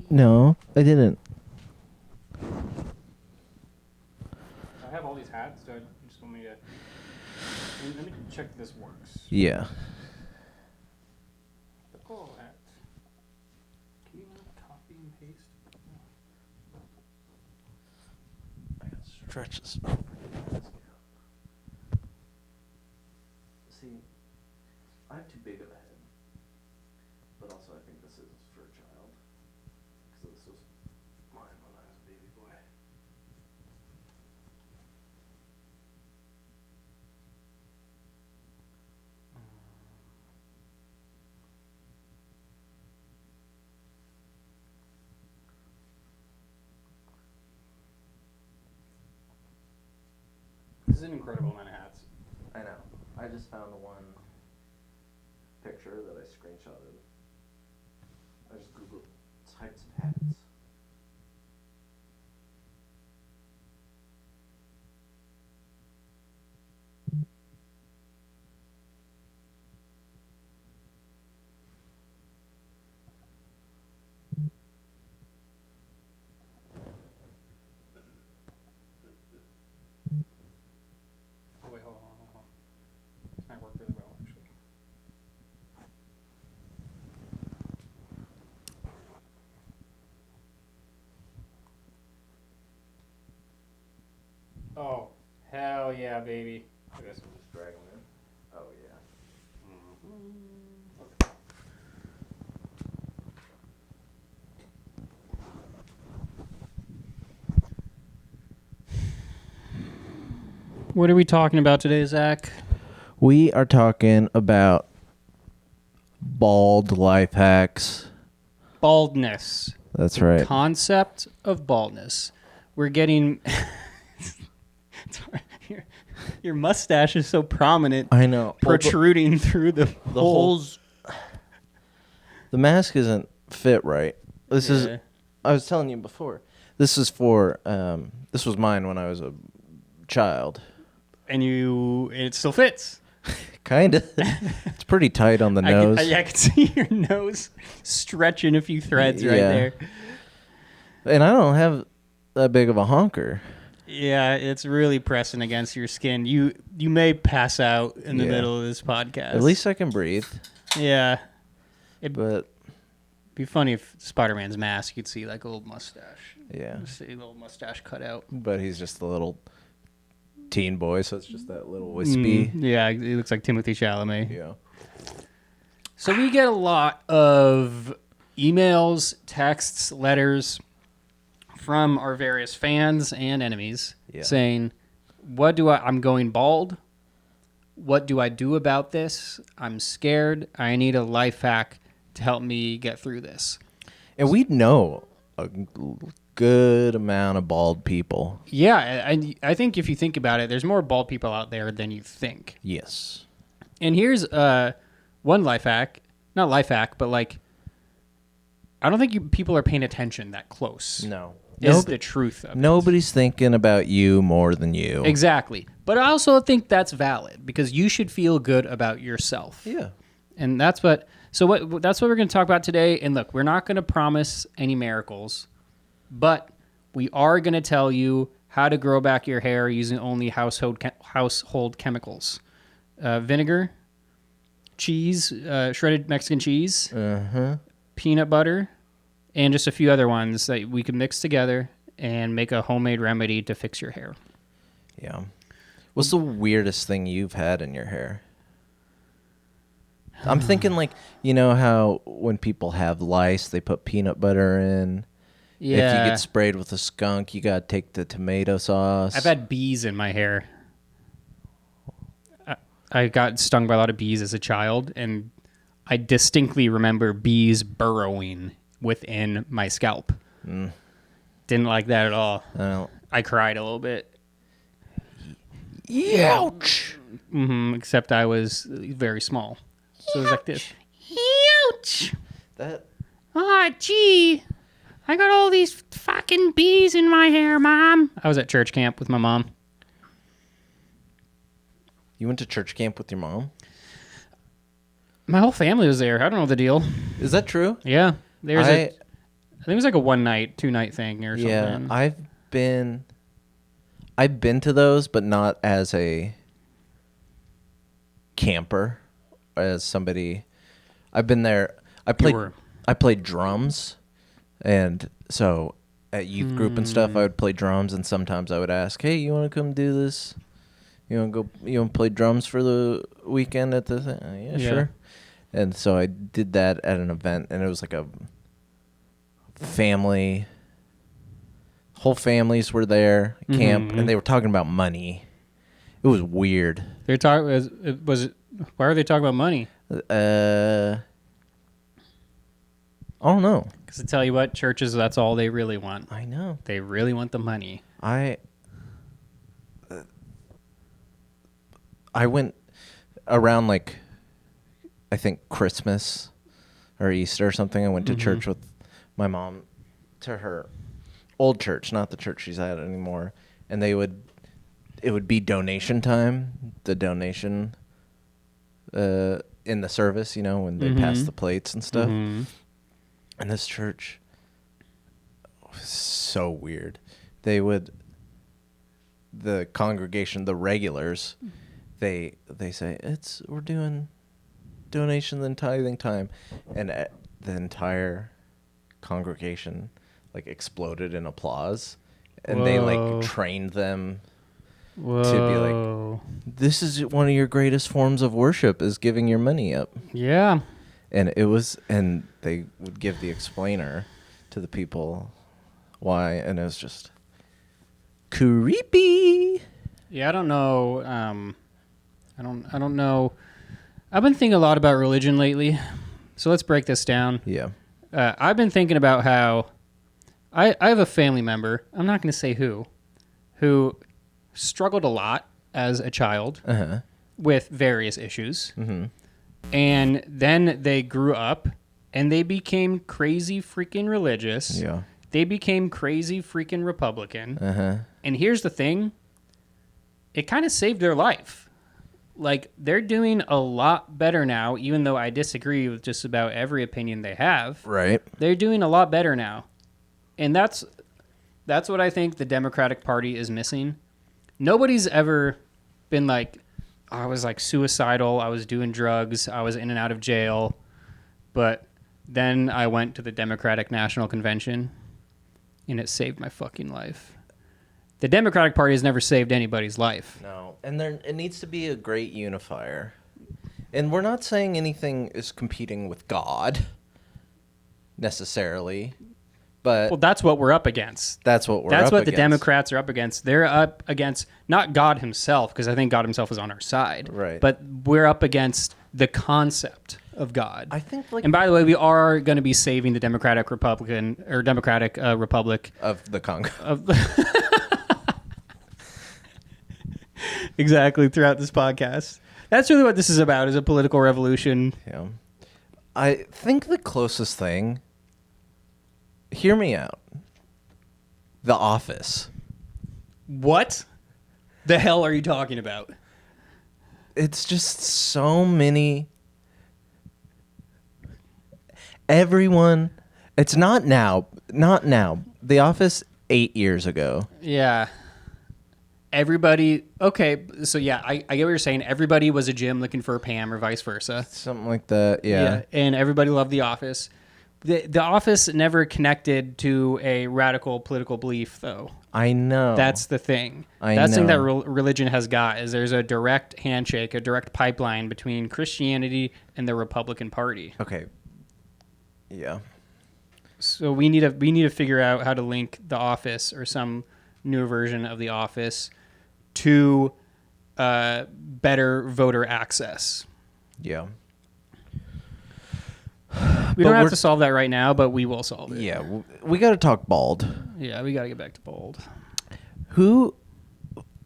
No, I didn't. I have all these hats, so I just want me to... Let me check this works. Yeah. Typical hat. Can you not copy and paste? I gotta stretch this. See, I have too big of a head, but also I think this is for a child, because this was mine when I was a baby boy. This is an incredible amount of hats. I know. I just found one picture that I screenshotted. I just googled types of hats. Oh, wait, hold on. This might work really well, actually. Oh, hell yeah, baby. Look at this. Just drag them in. Oh yeah. What are we talking about today, Zach? We are talking about bald life hacks. Baldness. That's The right. concept of baldness. We're getting... Your mustache is so prominent, I know. protruding through the holes. The mask isn't fit right. This is. I was telling you before. This is for. This was mine when I was a child. And it still fits. Kinda. It's pretty tight on the nose. I can see your nose stretching a few threads right there. And I don't have that big of a honker. Yeah, it's really pressing against your skin. You may pass out in the middle of this podcast. At least I can breathe. Yeah. But be funny if Spider-Man's mask, you'd see like a little mustache. Yeah. You'd see a little mustache cut out. But he's just a little teen boy, so it's just that little wispy. Yeah, he looks like Timothy Chalamet. Yeah. So we get a lot of emails, texts, letters from our various fans and enemies saying, I'm going bald. What do I do about this? I'm scared. I need a life hack to help me get through this. And we know a good amount of bald people. Yeah, I think if you think about it, there's more bald people out there than you think. Yes. And here's one life hack. Not life hack, but like, I don't think people are paying attention that close. No. Is the truth of Nobody's thinking about you more than you. Exactly. But I also think that's valid because you should feel good about yourself. Yeah. And that's what we're going to talk about today. And look, we're not going to promise any miracles, but we are going to tell you how to grow back your hair using only household chemicals. Vinegar, cheese, shredded Mexican cheese, peanut butter, and just a few other ones that we can mix together and make a homemade remedy to fix your hair. Yeah. What's the weirdest thing you've had in your hair? I'm thinking like, you know how when people have lice, they put peanut butter in? Yeah. If you get sprayed with a skunk, you got to take the tomato sauce. I've had bees in my hair. I got stung by a lot of bees as a child, and I distinctly remember bees burrowing within my scalp. Didn't like that at all. I cried a little bit. Ouch! Except I was very small. So it was like this. Ouch! Gee. I got all these fucking bees in my hair, Mom. I was at church camp with my mom. You went to church camp with your mom? My whole family was there. I don't know the deal. Is that true? Yeah. I think it was like a 1-night, 2-night thing or Yeah, something. I've been to those, but not as a camper, as somebody. I've been there. I played drums, and so at youth group and stuff, I would play drums, and sometimes I would ask, "Hey, you want to come do this? You want to go? You want to play drums for the weekend at the thing?" Yeah, sure. And so I did that at an event, and it was like a family. Whole families were there, camp, and they were talking about money. It was weird. They're talking. Was it? Why are they talking about money? I don't know. Because I tell you what, churches, that's all they really want. I know. They really want the money. I went around like, I think Christmas or Easter or something. I went to church with my mom to her old church, not the church she's at anymore. And it would be donation time, the donation in the service, you know, when they pass the plates and stuff. And this church was so weird. The congregation, the regulars, they say we're doing donations and tithing time, and the entire congregation like exploded in applause, and they like trained them to be like, this is one of your greatest forms of worship, is giving your money up. Yeah. And they would give the explainer to the people why, and it was just creepy. Yeah, I don't know. I don't know. I've been thinking a lot about religion lately, so let's break this down. Yeah. I've been thinking about how I have a family member, I'm not going to say who struggled a lot as a child with various issues. And then they grew up and they became crazy freaking religious. Yeah. They became crazy freaking Republican. And here's the thing. It kind of saved their life. Like, they're doing a lot better now, even though I disagree with just about every opinion they have. Right. They're doing a lot better now. And that's what I think the Democratic Party is missing. Nobody's ever been like, I was like suicidal, I was doing drugs, I was in and out of jail, but then I went to the Democratic National Convention and it saved my fucking life. The Democratic Party has never saved anybody's life. No, and it needs to be a great unifier. And we're not saying anything is competing with God necessarily, but well, that's what we're up against. That's what the Democrats are up against. They're up against not God himself, because I think God himself is on our side. Right. But we're up against the concept of God. I think, like, and by the way, we are going to be saving the Democratic Republic of the Congo. Exactly, throughout this podcast. That's really what this is about, is a political revolution. Yeah. I think the closest thing, hear me out, The Office. What the hell are you talking about? It's just so many. Everyone. It's not now. The Office 8 years ago. Yeah. Everybody. Okay, so yeah, I get what you're saying. Everybody was a Jim looking for a Pam, or vice versa. Something like that, yeah. And everybody loved The Office. The Office never connected to a radical political belief, though. I know. That's the thing. That's the thing that religion has got, is there's a direct handshake, a direct pipeline between Christianity and the Republican Party. Okay. Yeah. So we need to figure out how to link The Office, or some newer version of The Office, to better voter access. Yeah. We don't have to solve that right now, but we will solve it. Yeah, we got to talk bald. Yeah, we got to get back to bald. Who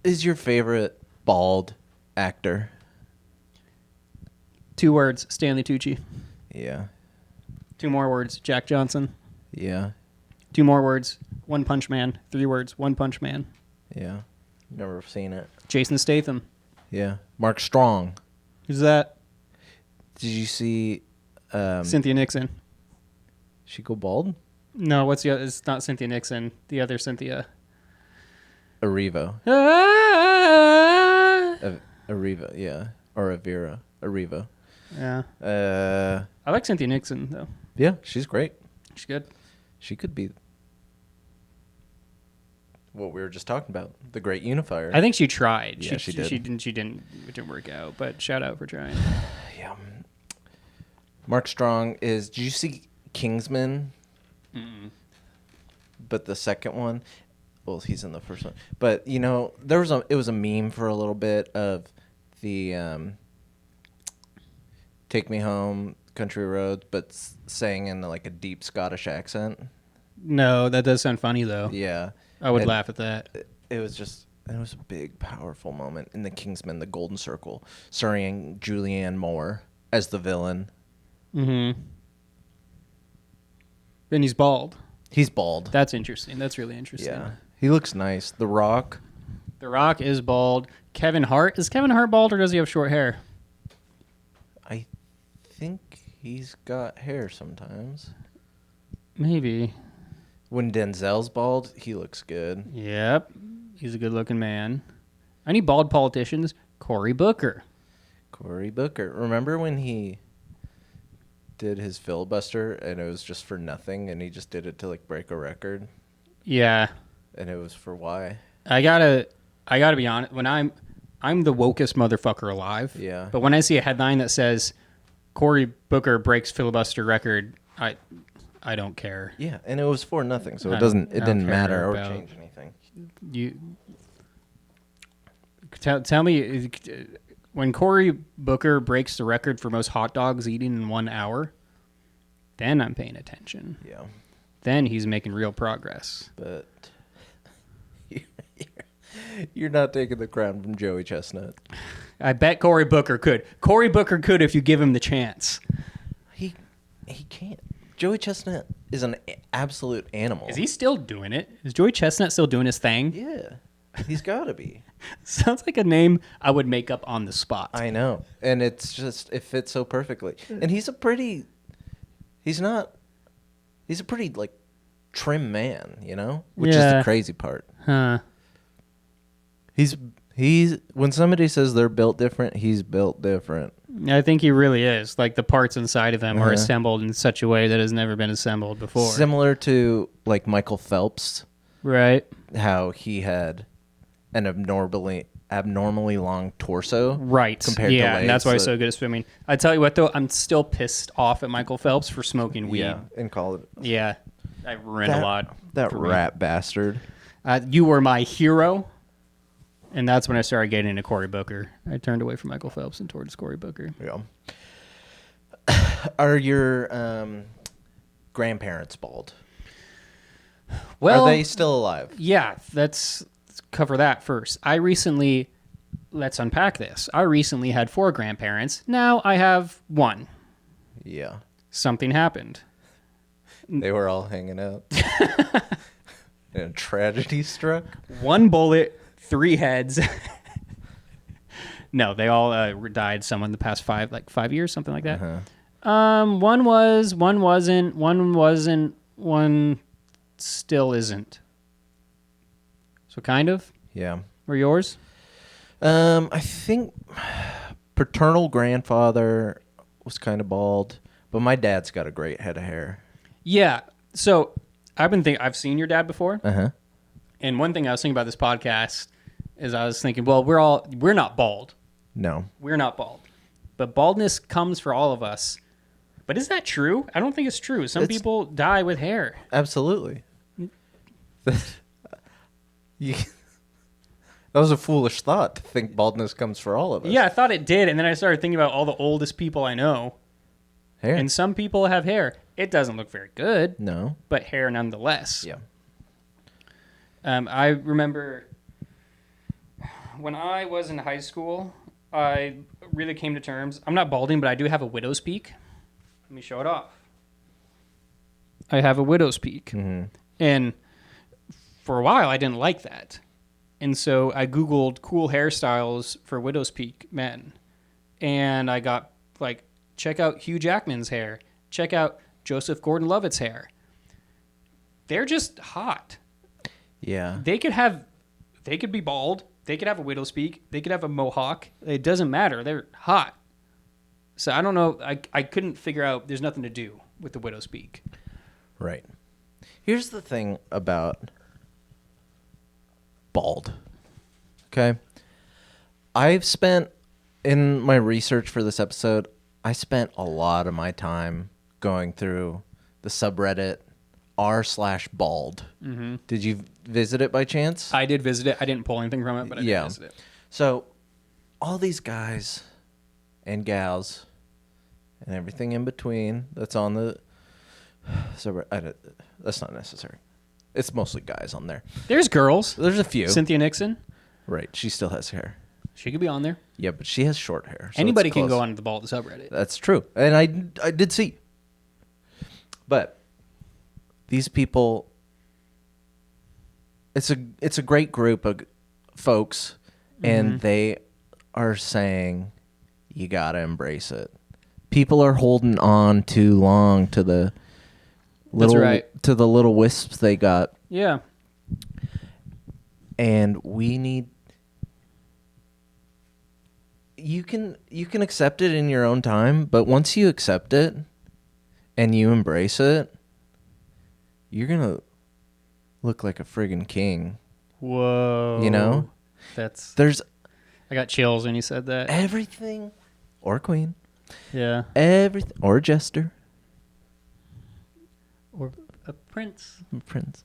is your favorite bald actor? 2 words, Stanley Tucci. Yeah. 2 more words, Jack Johnson. Yeah. 2 more words, One Punch Man. 3 words, One Punch Man. Yeah. Never seen it. Jason Statham. Yeah. Mark Strong. Who's that? Did you see... Cynthia Nixon. She go bald? No, what's the other? It's not Cynthia Nixon. The other Cynthia. Arrivo. Ah! Arriva, yeah. Or Avira. Arriva. Yeah. I like Cynthia Nixon, though. Yeah, she's great. She's good. She could be what we were just talking about, the great unifier. I think she tried. Yeah, she did. She didn't. It didn't work out. But shout out for trying. Yeah. Mark Strong is. Did you see Kingsman? Mm-mm. But the second one, well, he's in the first one. But it was a meme for a little bit of the "Take Me Home, Country Roads," but saying in like a deep Scottish accent. No, that does sound funny though. Yeah, I would laugh at that. It was a big, powerful moment in the Kingsman, the Golden Circle, starring Julianne Moore as the villain. Mm-hmm. And he's bald. He's bald. That's interesting. That's really interesting. Yeah, he looks nice. The Rock. The Rock is bald. Kevin Hart. Is Kevin Hart bald or does he have short hair? I think he's got hair sometimes. Maybe. When Denzel's bald, he looks good. Yep. He's a good-looking man. Any bald politicians? Cory Booker. Cory Booker. Remember when he did his filibuster and it was just for nothing and he just did it to like break a record? Yeah. And it was for why? I gotta be honest. When I'm the wokest motherfucker alive. Yeah. But when I see a headline that says Cory Booker breaks filibuster record, I don't care. Yeah, and it was for nothing, so it don't didn't care matter or about- change anything. You tell me, when Cory Booker breaks the record for most hot dogs eaten in 1 hour, then I'm paying attention. Yeah. Then he's making real progress. But you're not taking the crown from Joey Chestnut. I bet Cory Booker could. Cory Booker could if you give him the chance. He can't. Joey Chestnut is an absolute animal. Is he still doing it? Is Joey Chestnut still doing his thing? Yeah. He's got to be. Sounds like a name I would make up on the spot. I know. And it fits so perfectly. And he's a pretty like trim man, which is the crazy part. Huh. He's when somebody says they're built different, he's built different. I think he really is. Like the parts inside of him are assembled in such a way that has never been assembled before. Similar to like Michael Phelps, Right. how he had an abnormally long torso. Right. Compared to yeah, legs and that's why he's that- so good at swimming. I tell you what, though, I'm still pissed off at Michael Phelps for smoking weed. Yeah, and call it Yeah. I ruined a lot. that for me. rat bastard. You were my hero. And that's when I started getting into Cory Booker. I turned away from Michael Phelps and towards Cory Booker. Yeah. Are your grandparents bald? Well, Are they still alive? Yeah, let's cover that first. Let's unpack this. I recently had 4 grandparents. Now I have 1. Yeah. Something happened. They were all hanging out. And a tragedy struck. 1 bullet, 3 heads. No, they all died. Someone the past 5 years, something like that. One wasn't, one still isn't. So kind of. Yeah. Were yours? I think paternal grandfather was kind of bald, but my dad's got a great head of hair. Yeah. So I've seen your dad before. Uh-huh. And one thing I was thinking about this podcast is I was thinking, well, we're not bald. No. We're not bald. But baldness comes for all of us. But is that true? I don't think it's true. Some people die with hair. Absolutely. That was a foolish thought to think baldness comes for all of us. Yeah, I thought it did. And then I started thinking about all the oldest people I know. Hair. And some people have hair. It doesn't look very good, No. but hair nonetheless. Yeah. I remember when I was in high school, I really came to terms. I'm not balding, but I do have a widow's peak. Let me show it off. I have a widow's peak. Mm-hmm. And for a while, I didn't like that. And so I Googled cool hairstyles for widow's peak men. And I got, check out Hugh Jackman's hair. Check out Joseph Gordon-Levitt's hair. they're just hot. Yeah. They could be bald. They could have a widow's peak. They could have a mohawk. It doesn't matter. They're hot. So I don't know. I couldn't figure out. There's nothing to do with the widow's peak. Right. Here's the thing about bald. Okay. I've spent, in my research for this episode, I spent a lot of my time going through the subreddit r/bald. Mm-hmm. Did you visit it by chance? I did visit it. I didn't pull anything from it, but I did visit it. So all these guys and gals and everything in between that's on the subreddit, that's not necessary. It's mostly guys on there. There's girls. There's a few. Cynthia Nixon. Right. She still has hair. She could be on there. Yeah, but she has short hair. So anybody can go on the bald subreddit. That's true. And I did see. But these people, it's a great group of folks, and they are saying you got to embrace it. People are holding on too long to the little wisps they got. Yeah. And we need, you can accept it in your own time, but once you accept it and you embrace it, you're going to look like a friggin' king. Whoa. You know? I got chills when you said that. Everything, or queen. Yeah. Everything, or jester. Or a prince. Prince.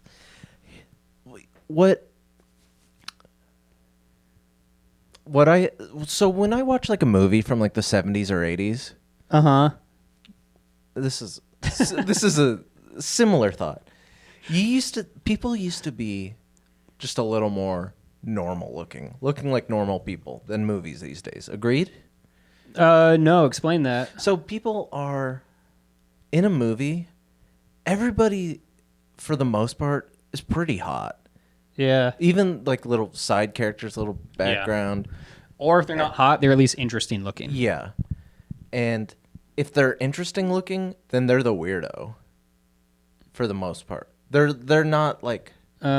So when I watch like a movie from like the 70s or 80s, this is a similar thought. People used to be just a little more normal looking like normal people than movies these days. Agreed? No, explain that. So people are in a movie, everybody for the most part is pretty hot. Yeah. Even like little side characters, little background. Yeah. Or if they're not hot, they're at least interesting looking. Yeah. And if they're interesting looking, then they're the weirdo. For the most part. They're not like Were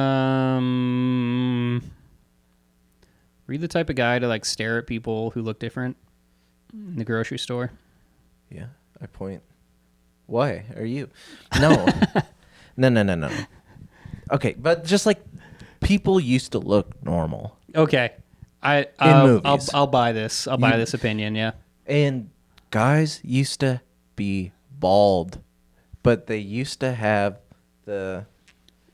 you the type of guy to like stare at people who look different in the grocery store? Yeah, I point. Why are you? No. No. Okay, but just like people used to look normal. Okay. In movies. I'll buy this. I'll buy this opinion, yeah. And guys used to be bald, but they used to have the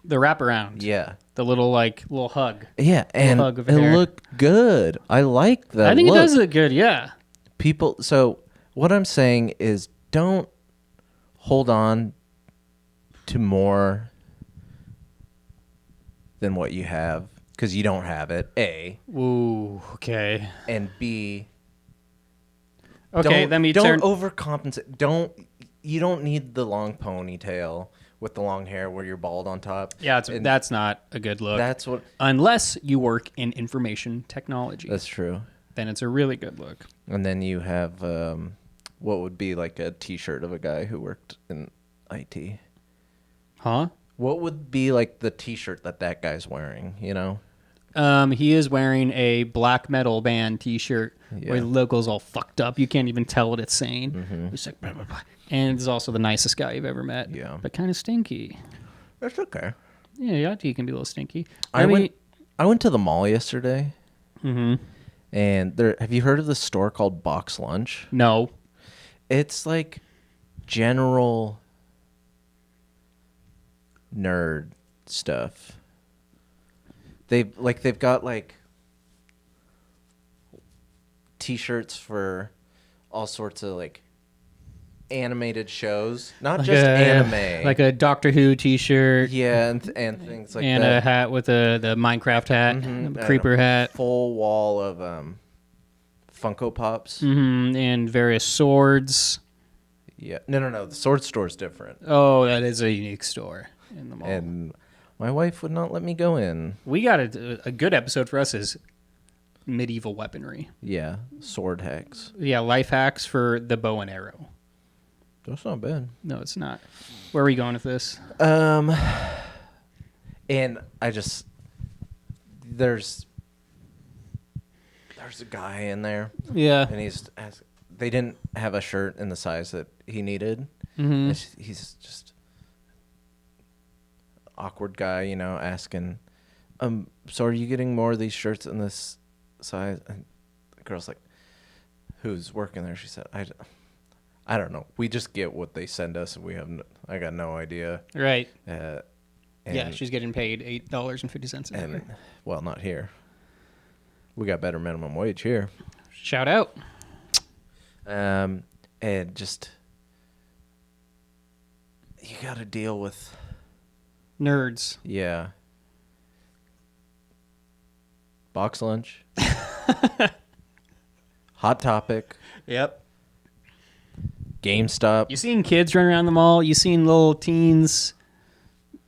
wraparound. Yeah. The little hug. Yeah, and hug of it hair. looked good. I like that. I think look. it does look good, yeah. So what I'm saying is don't hold on to more than what you have, because you don't have it, A. Ooh, okay. And B, okay, don't overcompensate. You don't need the long ponytail with the long hair where you're bald on top. Yeah, that's not a good look. That's what. Unless you work in information technology. That's true. Then it's a really good look. And then you have what would be like a T-shirt of a guy who worked in IT. Huh? What would be like the T-shirt that guy's wearing, you know? He is wearing a black metal band T-shirt where the logo's all fucked up. You can't even tell what it's saying. Mm-hmm. It's like blah, blah, blah. And he's also the nicest guy you've ever met. Yeah. But kind of stinky. That's okay. Yeah, IT can be a little stinky. I went to the mall yesterday. Mm-hmm. And have you heard of this store called Box Lunch? No. It's like general nerd stuff. They've got like T-shirts for all sorts of like animated shows, not just anime, like a Doctor Who T-shirt. Yeah, and things like and that, and a hat with the Minecraft hat, the creeper hat, full wall of Funko Pops, and various swords. Yeah, no, the sword store's different. Oh, that is a unique store in the mall. And my wife would not let me go in. We got a good episode for us is medieval weaponry. Yeah, sword hacks. Yeah, life hacks for the bow and arrow. That's not bad. No, it's not. Where are we going with this? And there's a guy in there. Yeah. And they didn't have a shirt in the size that he needed. Mm-hmm. He's just awkward guy, asking, so are you getting more of these shirts in this size? And the girl's like, who's working there? She said, I don't know. We just get what they send us, and I got no idea. Right. And, yeah, she's getting paid $8.50 an hour. And, well, not here. We got better minimum wage here. Shout out. And just, you got to deal with Nerds. Yeah. Box lunch. Hot Topic. Yep. GameStop. You seen kids running around the mall? You seen little teens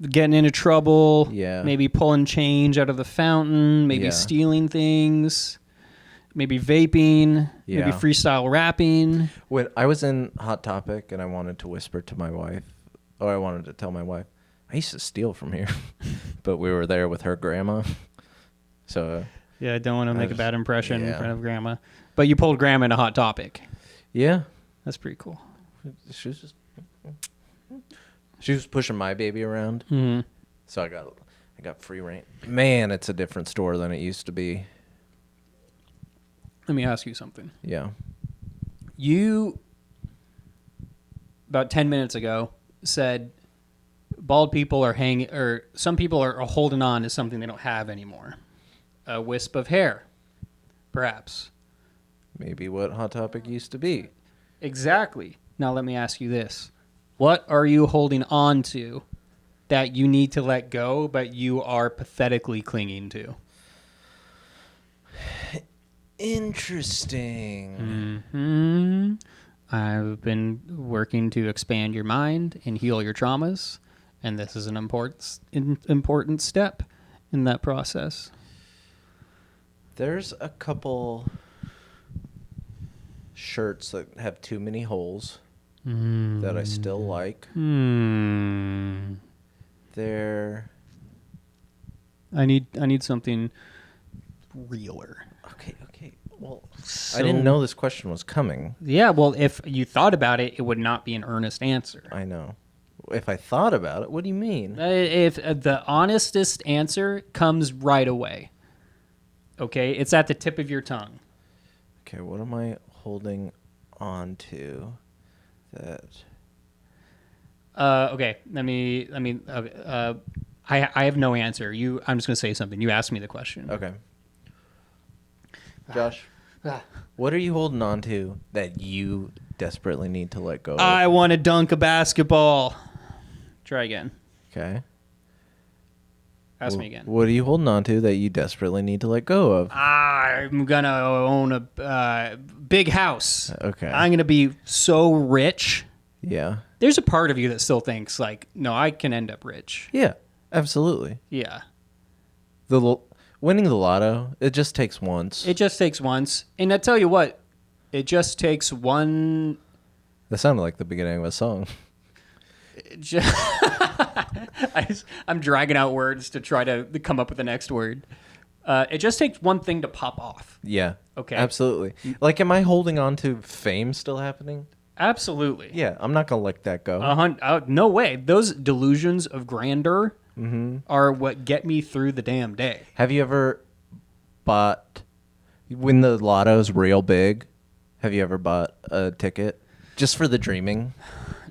getting into trouble? Yeah. Maybe pulling change out of the fountain. Maybe stealing things. Maybe vaping. Yeah. Maybe freestyle rapping. When I was in Hot Topic and I wanted to whisper to my wife, I wanted to tell my wife, I used to steal from here, but we were there with her grandma. So yeah, I don't want to make a bad impression in front of grandma. But you pulled grandma in a Hot Topic. Yeah. That's pretty cool. She was pushing my baby around. Mm-hmm. So I got free reign. Man, it's a different store than it used to be. Let me ask you something. Yeah. You, about 10 minutes ago, said bald people are some people are holding on to something they don't have anymore. A wisp of hair, perhaps. Maybe what Hot Topic used to be. Exactly. Now let me ask you this. What are you holding on to that you need to let go, but you are pathetically clinging to? Interesting. Mm-hmm. I've been working to expand your mind and heal your traumas, and this is an important step in that process. There's a couple shirts that have too many holes that I still like. They're... I need something realer. Okay. Well, I didn't know this question was coming. Yeah, well, if you thought about it, it would not be an earnest answer. I know. If I thought about it, what do you mean? If the honestest answer comes right away. Okay, it's at the tip of your tongue. Okay, what am I holding on to that... Okay, I have no answer. I'm just going to say something. You asked me the question. Okay. Josh, what are you holding on to that you desperately need to let go of? I want to dunk a basketball. Try again. Okay. Ask me again. What are you holding on to that you desperately need to let go of? I'm going to own a big house. Okay. I'm going to be so rich. Yeah. There's a part of you that still thinks, like, no, I can end up rich. Yeah, absolutely. Yeah. Winning the lotto, it just takes once. It just takes once. And I tell you what, it just takes one... That sounded like the beginning of a song. I'm dragging out words to try to come up with the next word. It just takes one thing to pop off. Yeah. Okay. Absolutely. Like, am I holding on to fame still happening? Absolutely. Yeah, I'm not going to let that go. No way. Those delusions of grandeur are what get me through the damn day. Have you ever bought, when the lotto's real big, have you ever bought a ticket just for the dreaming?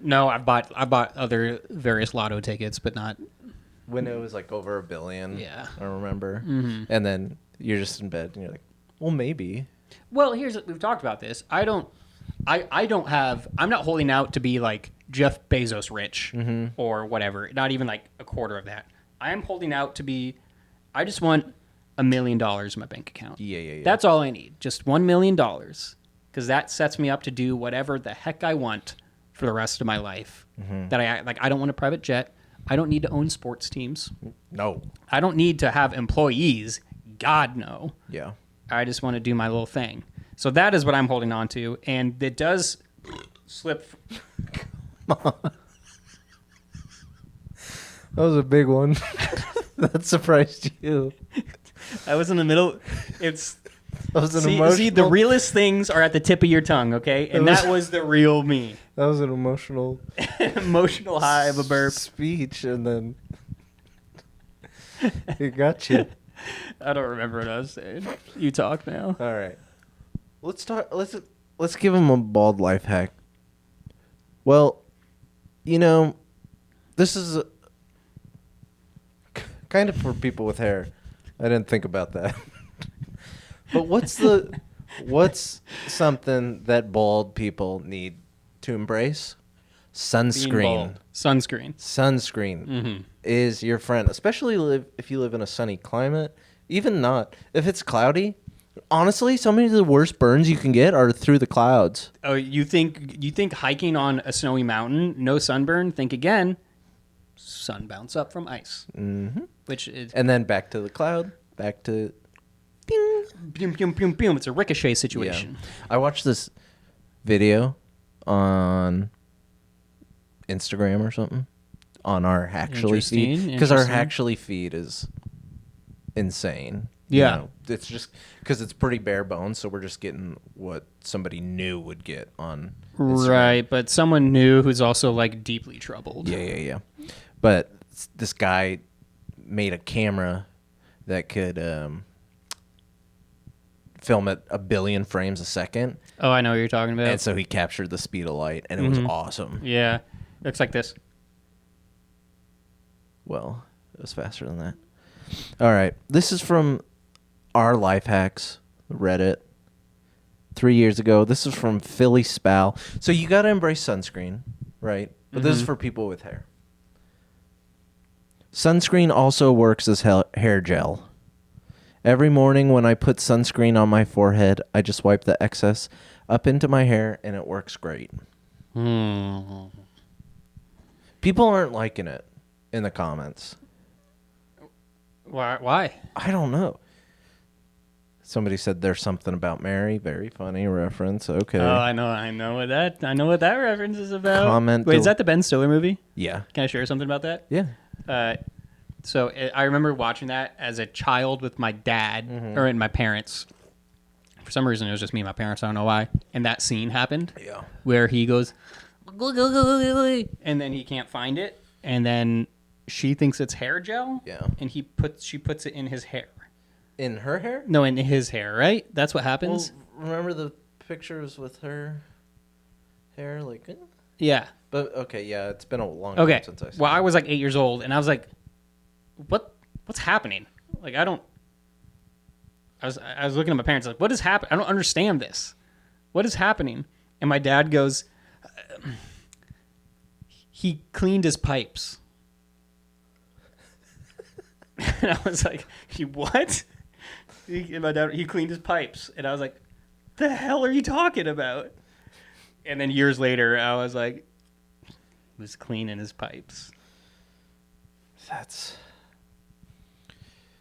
No, I bought other various lotto tickets, but not... When it was like over $1 billion. Yeah. I remember. Mm-hmm. And then you're just in bed and you're like, well, maybe. Well, we've talked about this. I'm not holding out to be like Jeff Bezos rich or whatever. Not even like a quarter of that. I am holding out to be, I just want $1 million in my bank account. Yeah. That's all I need. Just $1 million. Because that sets me up to do whatever the heck I want for the rest of my life. That I don't want a private jet. I don't need to own sports teams. No. I don't need to have employees. God, no. Yeah. I just want to do my little thing. So that is what I'm holding on to, and it does slip. That was a big one. That surprised you. I was in the middle. It's That was an emotional. see, the realest things are at the tip of your tongue, okay? And that was the real me. That was an emotional Emotional high of a burp. speech, and then it got you. I don't remember what I was saying. You talk now. All right, let's talk. Let's give him a bald life hack. Well, this is kind of for people with hair. I didn't think about that. But what's something that bald people need to embrace? Sunscreen. Sunscreen is your friend, especially if you live in a sunny climate. Even not if it's cloudy. Honestly, so many of the worst burns you can get are through the clouds. Oh, you think hiking on a snowy mountain, no sunburn? Think again. Sun bounce up from ice. Mm-hmm. Which is, and then back to the cloud, back to ding. Boom, boom, boom, boom. It's a ricochet situation. Yeah. I watched this video on Instagram or something on our Hacktually feed, because our Hacktually feed is insane. Yeah. It's just because it's pretty bare bones, so we're just getting what somebody new would get on Instagram. Right, but someone new who's also like deeply troubled. Yeah. But this guy made a camera that could film at 1 billion frames a second. Oh, I know what you're talking about. And so he captured the speed of light, and it was awesome. Yeah. Looks like this. Well, it was faster than that. All right. This is from Our Life Hacks, Reddit, 3 years ago. This is from Philly Spal. So you got to embrace sunscreen, right? But this is for people with hair. Sunscreen also works as hair gel. Every morning when I put sunscreen on my forehead, I just wipe the excess up into my hair, and it works great. People aren't liking it in the comments. Why? I don't know. Somebody said there's something about Mary. Very funny reference. Okay. Oh, I know what that reference is about. Comment. Wait, is that the Ben Stiller movie? Yeah. Can I share something about that? Yeah. So I remember watching that as a child with my dad or my parents. For some reason, it was just me and my parents. I don't know why. And that scene happened. Yeah. Where he goes, and then he can't find it, and then she thinks it's hair gel. Yeah. And she puts it in his hair. In her hair? No, in his hair, right? That's what happens. Well, remember the pictures with her hair, like? Yeah. But okay, yeah, it's been a long time since I saw. Well, I was like 8 years old, and I was like, "What's happening?" Like, I was looking at my parents like, "What is happening? I don't understand this. What is happening?" And my dad goes, "He cleaned his pipes." And I was like, "What?" My dad, he cleaned his pipes, and I was like, "The hell are you talking about?" And then years later, I was like, he was cleaning his pipes. That's.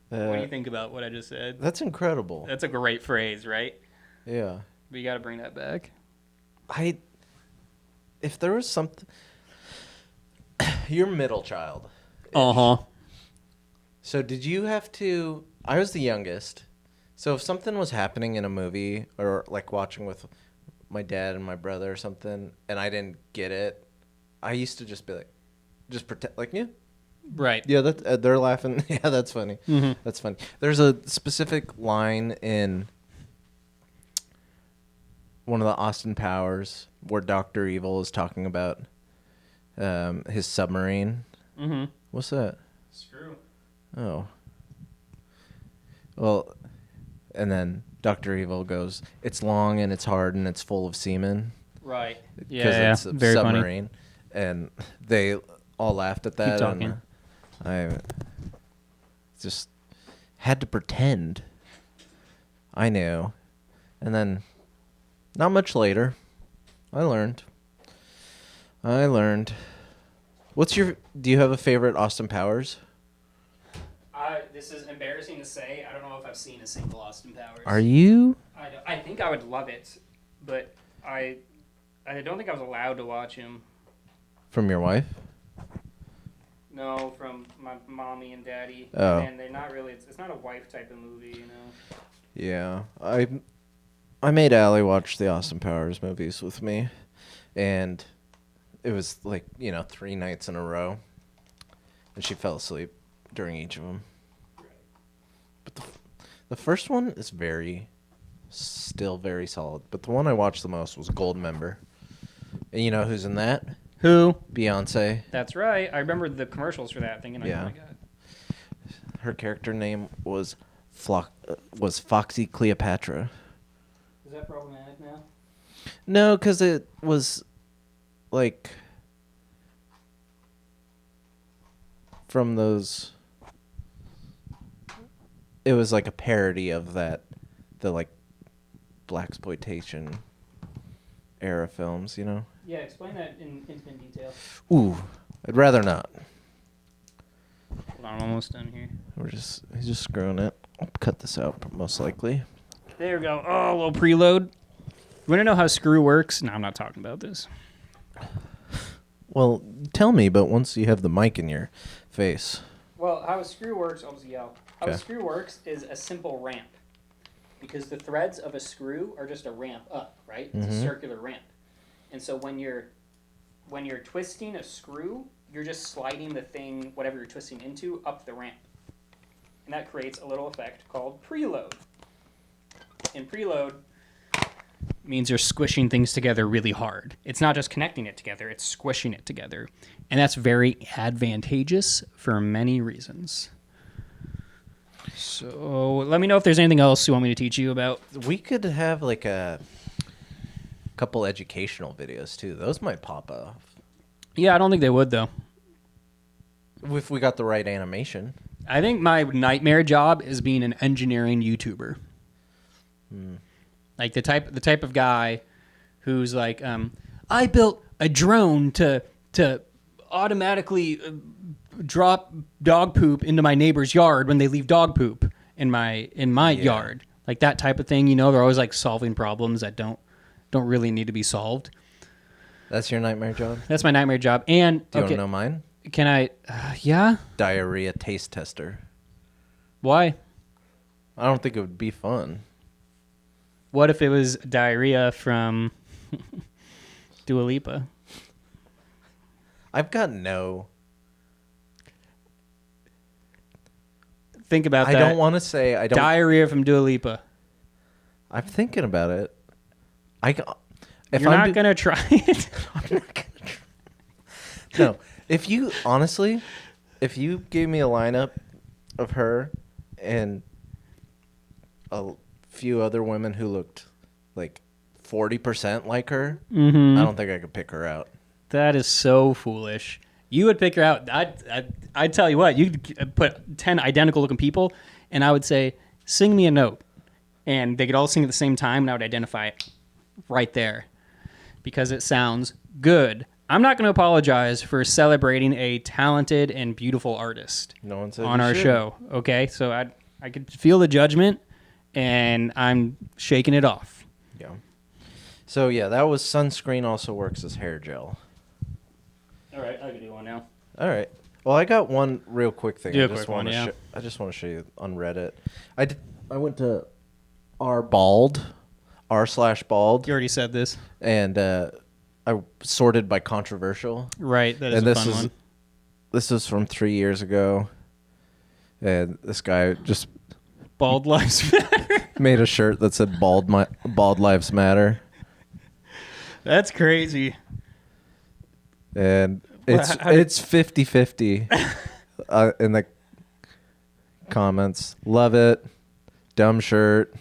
What do you think about what I just said? That's incredible. That's a great phrase, right? Yeah. But you got to bring that back. If there was something, you're middle child. So did you have to? I was the youngest. So if something was happening in a movie or like watching with my dad and my brother or something, and I didn't get it, I used to just be like, just pretend like, yeah. Right. Yeah, that they're laughing. Yeah, that's funny. That's funny. There's a specific line in one of the Austin Powers where Dr. Evil is talking about his submarine. What's that? Screw. Oh. Well, and then Dr. Evil goes, "It's long and it's hard and it's full of semen." Right. Because it's a very submarine. Funny. And they all laughed at that. Keep talking. And I just had to pretend I knew. And then not much later, I learned. Do you have a favorite Austin Powers? This is embarrassing to say. I don't know if I've seen a single Austin Powers. Are you? I think I would love it, but I don't think I was allowed to watch him. From your wife? No, from my mommy and daddy. Oh. And they're not really. It's not a wife type of movie, you know. Yeah, I made Allie watch the Austin Powers movies with me, and it was like 3 nights in a row, and she fell asleep during each of them. But the first one is still very solid. But the one I watched the most was Goldmember, and you know who's in that? Who? Beyonce. That's right. I remember the commercials for that, thinking, Yeah. oh my god. Her character name was Foxy Cleopatra. Is that problematic now? No, because it was like from those. It was like a parody of the like blaxploitation era films, you know. Yeah, explain that in intimate detail. Ooh, I'd rather not. Hold on, I'm almost done here. He's just screwing it. I'll cut this out most likely. There we go. Oh, a little preload. You want to know how screw works? No, I'm not talking about this. Well, tell me, but once you have the mic in your face. Well, how a screw works, I'll just yell. How a Okay. screw works is a simple ramp. Because the threads of a screw are just a ramp up, right? It's a circular ramp. And so when you're twisting a screw, you're just sliding the thing, whatever you're twisting into, up the ramp. And that creates a little effect called preload. And preload means you're squishing things together really hard. It's not just connecting it together, it's squishing it together. And that's very advantageous for many reasons. So let me know if there's anything else you want me to teach you about. We could have like a couple educational videos too. Those might pop off. Yeah, I don't think they would, though. If we got the right animation. I think my nightmare job is being an engineering YouTuber. Like the type of guy who's like, I built a drone to automatically drop dog poop into my neighbor's yard when they leave dog poop in my yard. Like that type of thing, you know, they're always like solving problems that don't really need to be solved. That's your nightmare job? That's my nightmare job. And Do you want to know mine? Can I yeah? Diarrhea taste tester. Why? I don't think it would be fun. What if it was diarrhea from Dua Lipa? I've got no. Think about that. I don't want to say I don't. Diarrhea from Dua Lipa. I'm thinking about it. If You're not gonna try it. I'm not gonna try. No, if you gave me a lineup of her and a few other women who looked like 40% like her, I don't think I could pick her out. That is so foolish. You would pick her out. I'd tell you what. You'd put 10 identical looking people, and I would say, "Sing me a note," and they could all sing at the same time, and I would identify it right there because it sounds good. I'm not going to apologize for celebrating a talented and beautiful artist No one said on you our should. show. Okay, so I could feel the judgment, and I'm shaking it off. Yeah. So yeah, that was sunscreen. Also works as hair gel. All right, I can do one now. All right. Well, I got one real quick thing. Do a I just quick one, wanna yeah. I just want to show you on Reddit. I went to r/bald, You already said this. and I sorted by controversial. Right, that is And a this fun is one. this is from 3 years ago, and this guy just Bald lives matter. made a shirt that said "Bald Lives Matter," That's crazy. and it's How did- it's 50-50 in the comments. Love it. Dumb shirt.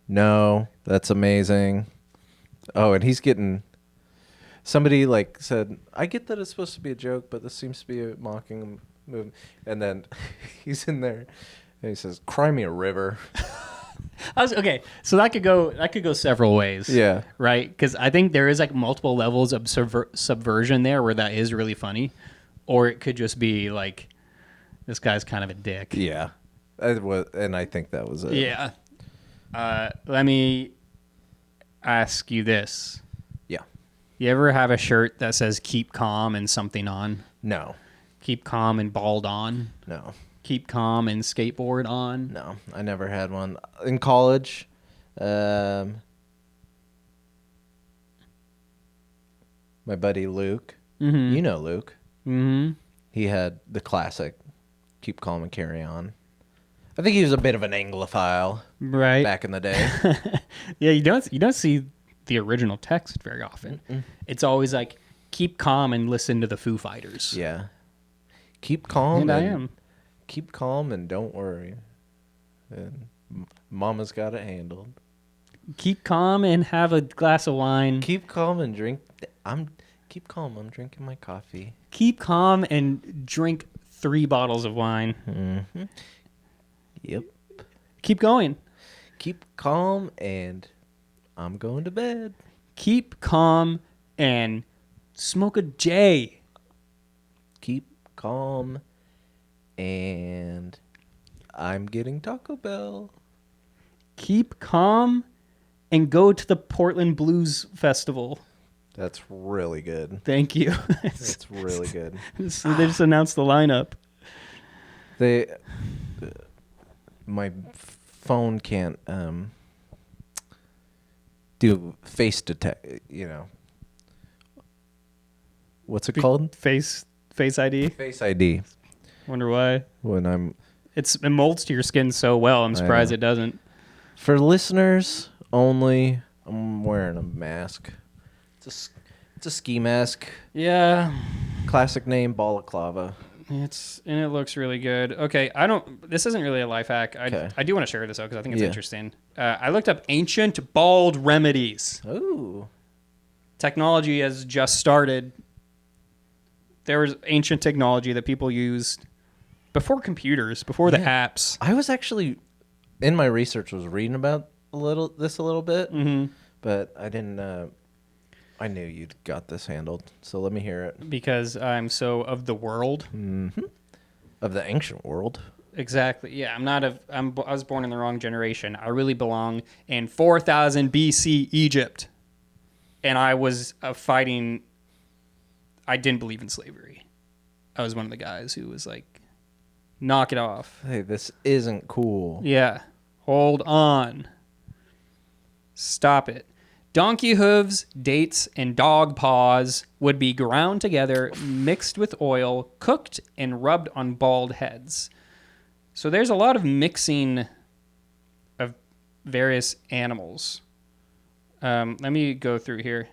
No, that's amazing. Oh, and he's getting. Somebody like said, "I get that it's supposed to be a joke, but this seems to be a mocking move." And then he's in there, and he says, "Cry me a river." Okay, so that could go several ways. Yeah. Right? Because I think there is like multiple levels of subversion there where that is really funny, or it could just be like, this guy's kind of a dick. Yeah, and I think that was it. Yeah. Let me ask you this. Yeah. You ever have a shirt that says "Keep Calm" and something on? No. Keep calm and bald on. No. Keep calm and skateboard on. No, I never had one. In college, my buddy Luke, Mm-hmm. you know Luke, Mm-hmm. he had the classic keep calm and carry on. I think he was a bit of an Anglophile Right. back in the day. Yeah, you don't see the original text very often. It's always like, keep calm and listen to the Foo Fighters. Yeah. Keep calm. And I am. Keep calm and don't worry. And Mama's got it handled. Keep calm and have a glass of wine. Keep calm and drink. Keep calm. I'm drinking my coffee. Keep calm and drink 3 bottles of wine. Mm-hmm. Yep. Keep going. Keep calm and I'm going to bed. Keep calm and smoke a J. Keep calm and I'm getting Taco Bell. Keep calm and go to the Portland Blues Festival. That's really good. Thank you. That's really good. So they just announced the lineup. My phone can't do face detect. What's it called? Face ID. Face ID. Wonder why. When It molds to your skin so well. I'm surprised it doesn't. for listeners only, I'm wearing a mask. It's a ski mask. Yeah. Classic name, balaclava. It looks really good. Okay, this isn't really a life hack. I do want to share this though because I think it's interesting. I looked up ancient bald remedies. Ooh. Technology has just started. There was ancient technology that people used before computers, before the apps. I was actually in my research was reading about a little bit, but I didn't. I knew you'd got this handled, so let me hear it. Because I'm so of the world. Mm-hmm. Of the ancient world. Exactly. Yeah, I was born in the wrong generation. I really belong in 4000 BC Egypt. And I was fighting. I didn't believe in slavery. I was one of the guys who was like, knock it off. Hey, this isn't cool. Yeah. Hold on. Stop it. Donkey hooves, dates, and dog paws would be ground together, mixed with oil, cooked, and rubbed on bald heads. So there's a lot of mixing of various animals. Let me go through here.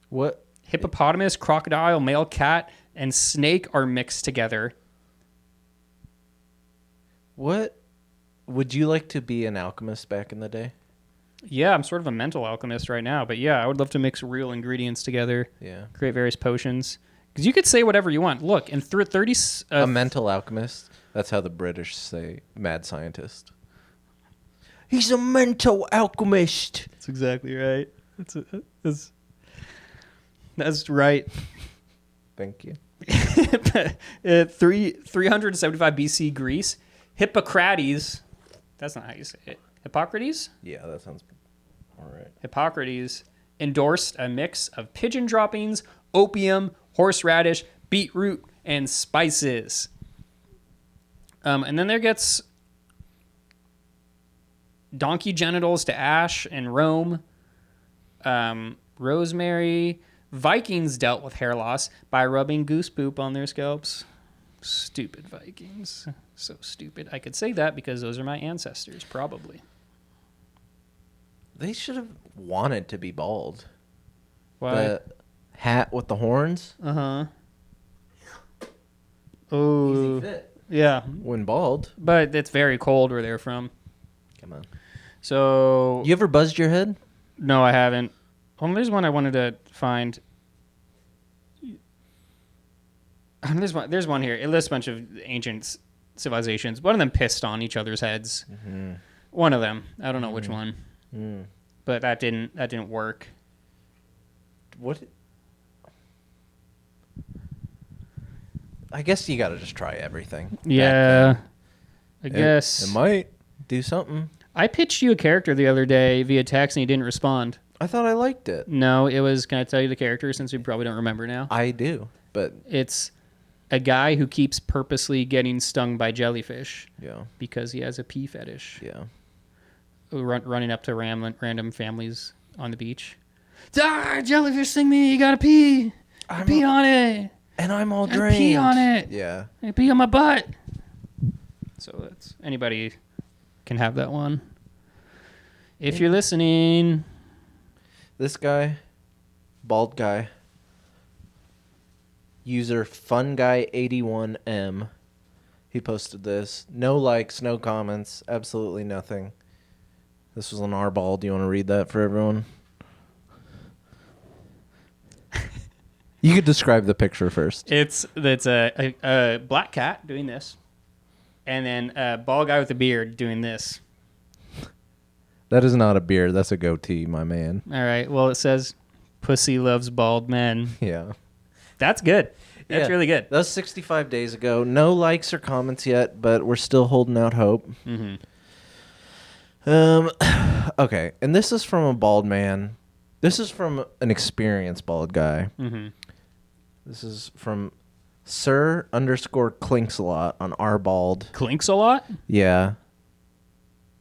What? Hippopotamus, crocodile, male cat, and snake are mixed together. What? Would you like to be an alchemist back in the day? Yeah, I'm sort of a mental alchemist right now, but yeah, I would love to mix real ingredients together. Yeah. Create various potions. Because you could say whatever you want. Look, in 30... a mental alchemist? That's how the British say mad scientist. He's a mental alchemist. That's exactly right. That's right. Thank you. 375 BC Greece, Hippocrates... That's not how you say it. Hippocrates? Yeah, that sounds all right. Hippocrates endorsed a mix of pigeon droppings, opium, horseradish, beetroot, and spices. And then there gets donkey genitals to ash and Rome. Rosemary. Vikings dealt with hair loss by rubbing goose poop on their scalps. Stupid Vikings. So stupid. I could say that because those are my ancestors, probably. They should have wanted to be bald. Why? The hat with the horns. Uh-huh. Oh. Easy fit. Yeah. When bald. But it's very cold where they're from. Come on. So... You ever buzzed your head? No, I haven't. Well, there's one I wanted to find. There's one here. It lists a bunch of ancient civilizations. One of them pissed on each other's heads. Mm-hmm. One of them. I don't know which one. Mm. But that didn't work. What? I guess you got to just try everything. Yeah. I guess. It might do something. I pitched you a character the other day via text and you didn't respond. I thought I liked it. No, it was, can I tell you the character since you probably don't remember now? I do, but... It's a guy who keeps purposely getting stung by jellyfish Yeah. because he has a pee fetish. Yeah. Running up to random families on the beach. Jellyfish sting me. You gotta pee. Pee on it. And I'm all I drained. pee on it. Yeah. I pee on my butt. So that's anybody can have that one. If you're listening. This guy, bald guy, user funguy81m, he posted this. No likes, no comments, absolutely nothing. This was on our ball. Do you want to read that for everyone? You could describe the picture first. It's a black cat doing this, and then a bald guy with a beard doing this. That is not a beard. That's a goatee, my man. All right. Well, it says, "Pussy loves bald men." Yeah. That's good. That's really good. That was 65 days ago. No likes or comments yet, but we're still holding out hope. Mm-hmm. Okay, and this is from a bald man. This is from an experienced bald guy. Mm-hmm. This is from Sir_Clinks-a-lot on our bald. Clinks a lot? Yeah.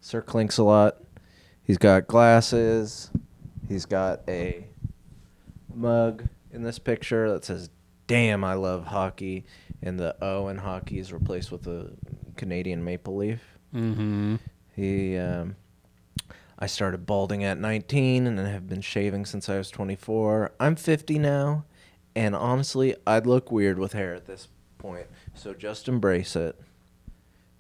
Sir Clinks-a-lot. He's got glasses. He's got a mug in this picture that says, "Damn, I love hockey." And the O in hockey is replaced with a Canadian maple leaf. Mm-hmm. I started balding at 19 and have been shaving since I was 24. I'm 50 now, and honestly, I'd look weird with hair at this point. So just embrace it.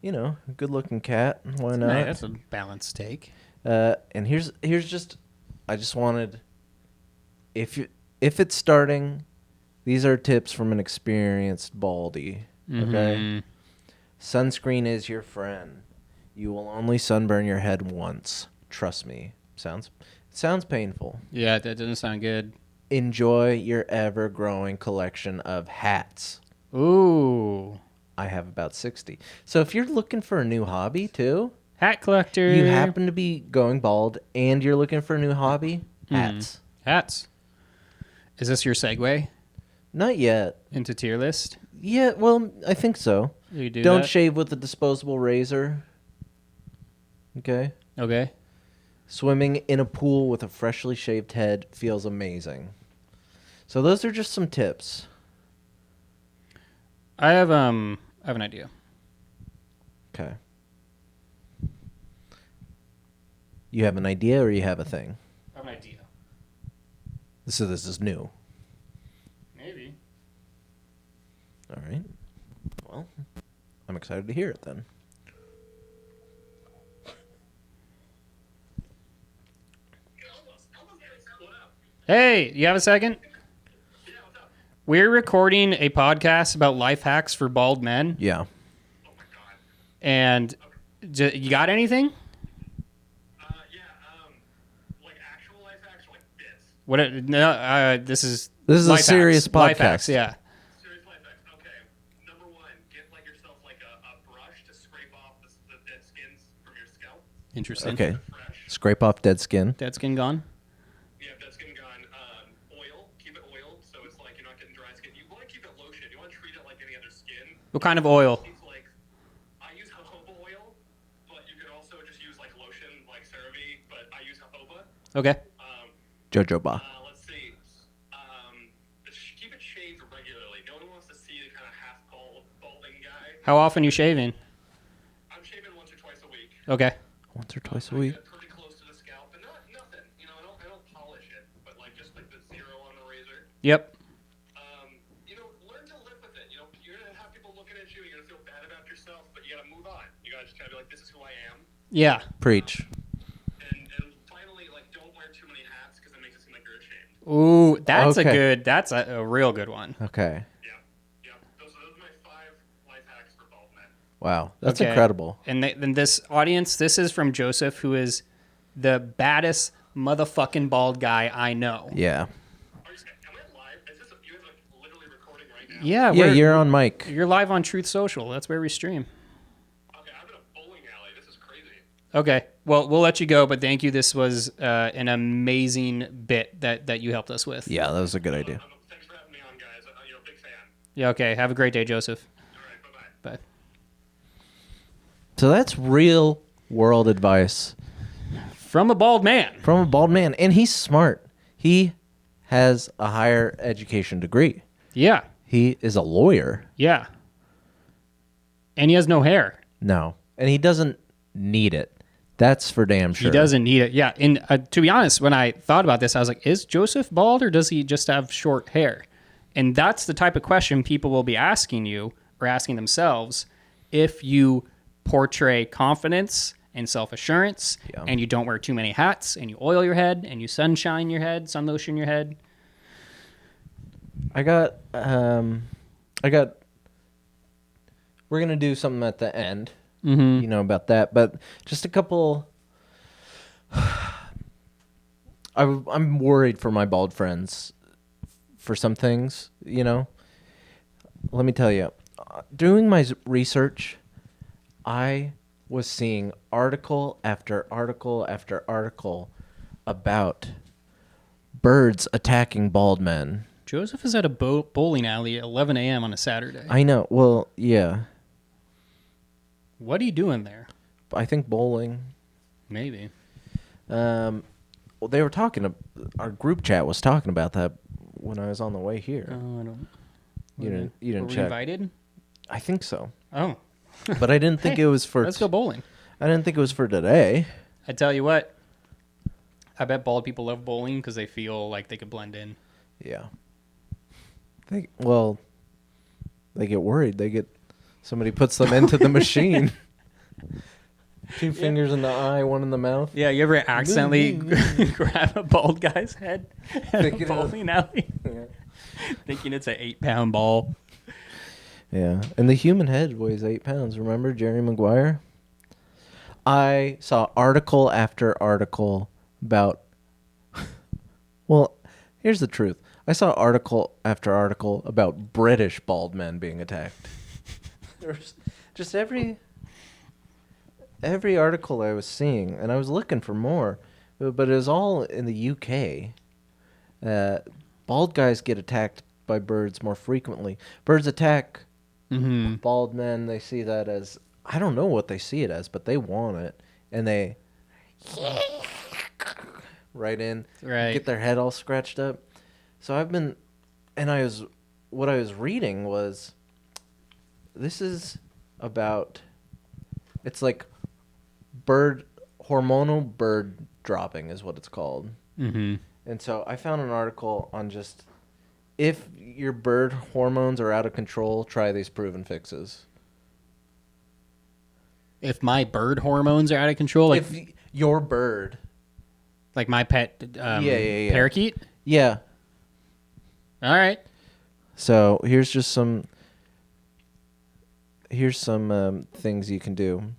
You know, good looking cat. Why not? That's a balanced take. And here's just, I just wanted, if it's starting, these are tips from an experienced baldy. Okay. Mm-hmm. Sunscreen is your friend. You will only sunburn your head once. Trust me. Sounds painful. Yeah, that doesn't sound good. Enjoy your ever-growing collection of hats. Ooh. I have about 60. So if you're looking for a new hobby too, Hat collector. you happen to be going bald and you're looking for a new hobby, hats. Hats. Is this your segue Not yet. into tier list? Yeah, well, I think so. You do Don't that? shave with a disposable razor. Okay? Okay. Swimming in a pool with a freshly shaved head feels amazing. So those are just some tips. I have an idea. Okay. You have an idea or you have a thing? I have an idea. So this is new. Maybe. All right. Well, I'm excited to hear it then. Hey, you have a second? We're recording a podcast about life hacks for bald men. Yeah. And you got anything? Like actual life hacks or like bits? This is a life serious hacks. Life podcast. hacks, yeah. Serious life hacks. Okay. Number one, get like yourself like a brush to scrape off the dead skins from your scalp. Interesting. Okay. Fresh. Scrape off dead skin. Dead skin gone? Yeah, dead skin gone. Oil. Keep it oiled so it's like you're not getting dry skin. You want to keep it lotion. You want to treat it like any other skin. What kind of oil? It's like I use jojoba oil, but you could also just use like lotion like CeraVe, but I use jojoba. Okay. Jojoba. Let's see. Keep it shaved regularly. No one wants to see the kind of half balding guy. How often you shaving? I'm shaving once or twice a week. Okay. Once or twice a I week. get pretty close to the scalp, but nothing. You know, I don't polish it, but like just like the zero on the razor. Yep. Learn to live with it. You know, you're gonna have people looking at you. You're gonna feel bad about yourself, but you gotta move on. You gotta just kind of be like, this is who I am. Yeah. Preach. And finally, like, don't wear too many hats because it makes it seem like you're ashamed. Ooh, that's Okay. that's a real good one. Okay. Yeah. Those are my 5 life hacks for bald men. Wow. That's Okay. incredible. And then this audience, this is from Joseph, who is the baddest motherfucking bald guy I know. Yeah. Am I live? Is this you guys like literally recording right now? Yeah, Yeah, you're on mic. you're live on Truth Social. That's where we stream. Okay, I'm in a bowling alley. This is crazy. Okay. Well, we'll let you go, but thank you. This was an amazing bit that you helped us with. Yeah, that was a good idea. Thanks for having me on, guys. Big fan. Yeah, okay. Have a great day, Joseph. All right, bye-bye. Bye. So that's real world advice From a bald man. from a bald man. And he's smart. He has a higher education degree. Yeah. He is a lawyer. Yeah. And he has no hair. No. And he doesn't need it. That's for damn sure. He doesn't need it. Yeah. And to be honest, when I thought about this, I was like, is Joseph bald or does he just have short hair? And that's the type of question people will be asking you or asking themselves if you portray confidence and self-assurance and you don't wear too many hats and you oil your head and you sunshine your head, sun lotion your head. we're going to do something at the end, you know, about that. But just a couple, I'm worried for my bald friends for some things, you know. Let me tell you, doing my research, I was seeing article after article after article about birds attacking bald men. Joseph is at a bowling alley at 11 a.m. on a Saturday. I know. Well, yeah. What are you doing there? I think bowling. Maybe. Well, they were talking. Our group chat was talking about that when I was on the way here. Oh, I don't. You didn't Were we check. invited? I think so, Oh, but I didn't think Hey, it was for. let's go bowling. I didn't think it was for today. I tell you what, I bet bald people love bowling because they feel like they could blend in. Yeah. They get worried. Somebody puts them into the machine. 2 fingers in the eye, 1 in the mouth. Yeah, you ever accidentally grab a bald guy's head at a Thinking of- bowling alley? Yeah. Thinking it's an 8-pound ball. Yeah, and the human head weighs 8 pounds. Remember Jerry Maguire? I saw article after article about. Well, here's the truth. I saw article after article about British bald men being attacked. There's just every article I was seeing, and I was looking for more, but it was all in the UK. Bald guys get attacked by birds more frequently. Birds attack bald men. They see that as, I don't know what they see it as, but they want it, and they right in, get their head all scratched up. So what I was reading was, this is about, it's like hormonal bird dropping is what it's called. Mm-hmm. And so I found an article on just, if your bird hormones are out of control, try these proven fixes. If my bird hormones are out of control, like If your bird, like my pet Yeah. parakeet. yeah. All right. So here's some things you can do.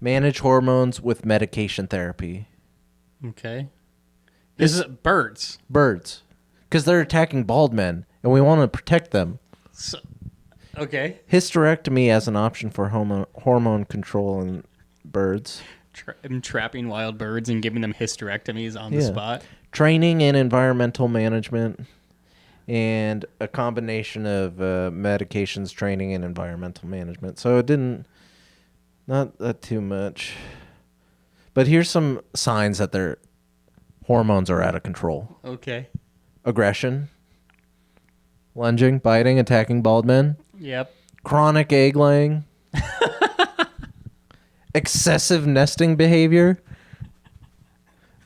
Manage hormones with medication therapy. Okay. This is birds. Birds, because they're attacking bald men, and we want to protect them. So, okay. Hysterectomy as an option for hormone control in birds. I'm trapping wild birds and giving them hysterectomies on the spot. Training and environmental management, and a combination of medications, training, and environmental management. So it not that too much. But here's some signs that their hormones are out of control. Okay. Aggression, lunging, biting, attacking bald men, Yep. chronic egg laying, excessive nesting behavior,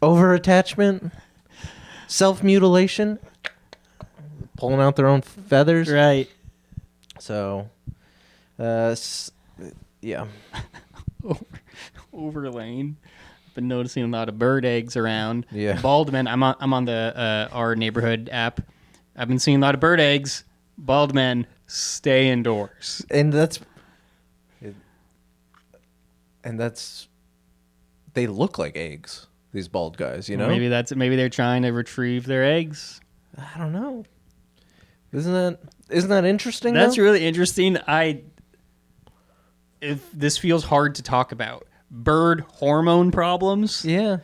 over-attachment, self-mutilation, pulling out their own feathers. Right. So, yeah. Overlaying. Been noticing a lot of bird eggs around. Yeah. Bald men. I'm on the our neighborhood app. I've been seeing a lot of bird eggs. Bald men, stay indoors. And they look like eggs, these bald guys, you know? Maybe they're trying to retrieve their eggs. I don't know. Isn't that interesting? That's though? really interesting. If this feels hard to talk about. Bird hormone problems Yeah.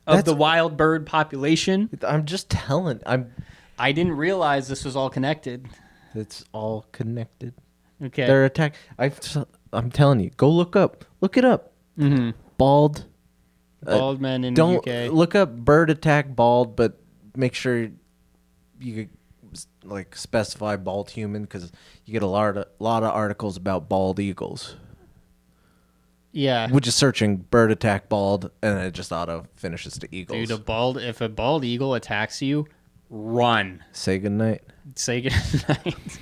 of the wild bird population. I'm just telling. I didn't realize this was all connected. It's all connected. Okay. They're attack. I'm telling you, go look it up. Mm-hmm. Bald. Bald men in Don't the UK. look up bird attack bald, but make sure you like specify bald human because you get a lot of articles about bald eagles. Yeah. We're just searching bird attack bald, and it just auto finishes to eagles. Dude, if a bald eagle attacks you, run. Say goodnight. Say goodnight.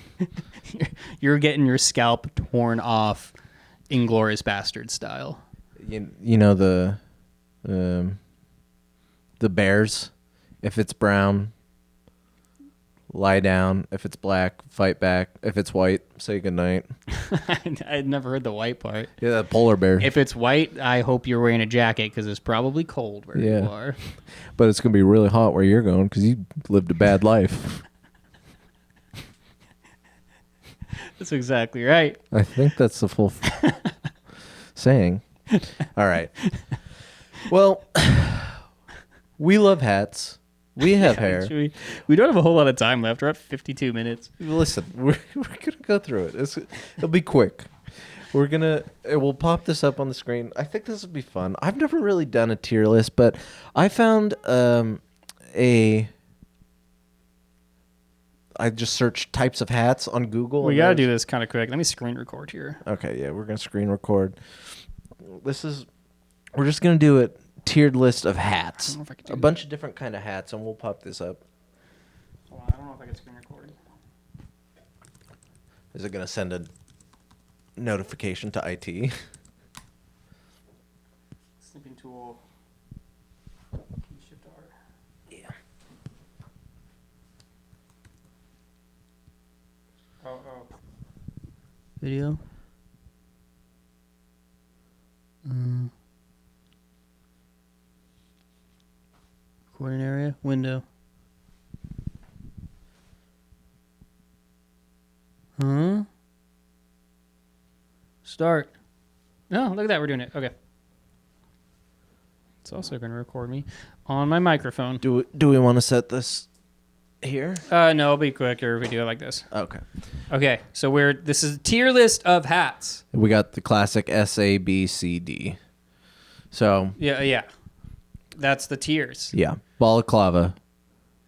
You're getting your scalp torn off, Inglourious Bastard style. You know the bears. If it's brown, lie down. If it's black, fight back. If it's white, say goodnight. I'd never heard the white part. Yeah, that polar bear. If it's white, I hope you're wearing a jacket because it's probably cold where you are. But it's gonna be really hot where you're going because you lived a bad life. That's exactly right. I think that's the full saying. All right. Well, we love hats. We have hair. We don't have a whole lot of time left. We're at 52 minutes. Listen, we're gonna go through it. It'll be quick. We'll pop this up on the screen. I think this will be fun. I've never really done a tier list, but I found I just searched types of hats on Google. We gotta do this kind of quick. Let me screen record here. Okay, yeah, we're gonna screen record. We're just gonna do a tiered list of hats, I don't know if I can do a bunch of different kind of hats, and we'll pop this up. Hold on, I don't know if I can screen record. Is it gonna send a notification to IT? Snipping tool. Shift R. Yeah. Oh. Video. Recording area. Window. Huh? Start. No, look at that. We're doing it. Okay. It's also going to record me on my microphone. Do we want to set this here? No, it'll be quicker if we do it like this. Okay. Okay, so this is a tier list of hats. We got the classic S, A, B, C, D. So Yeah. That's the tiers. yeah, balaclava.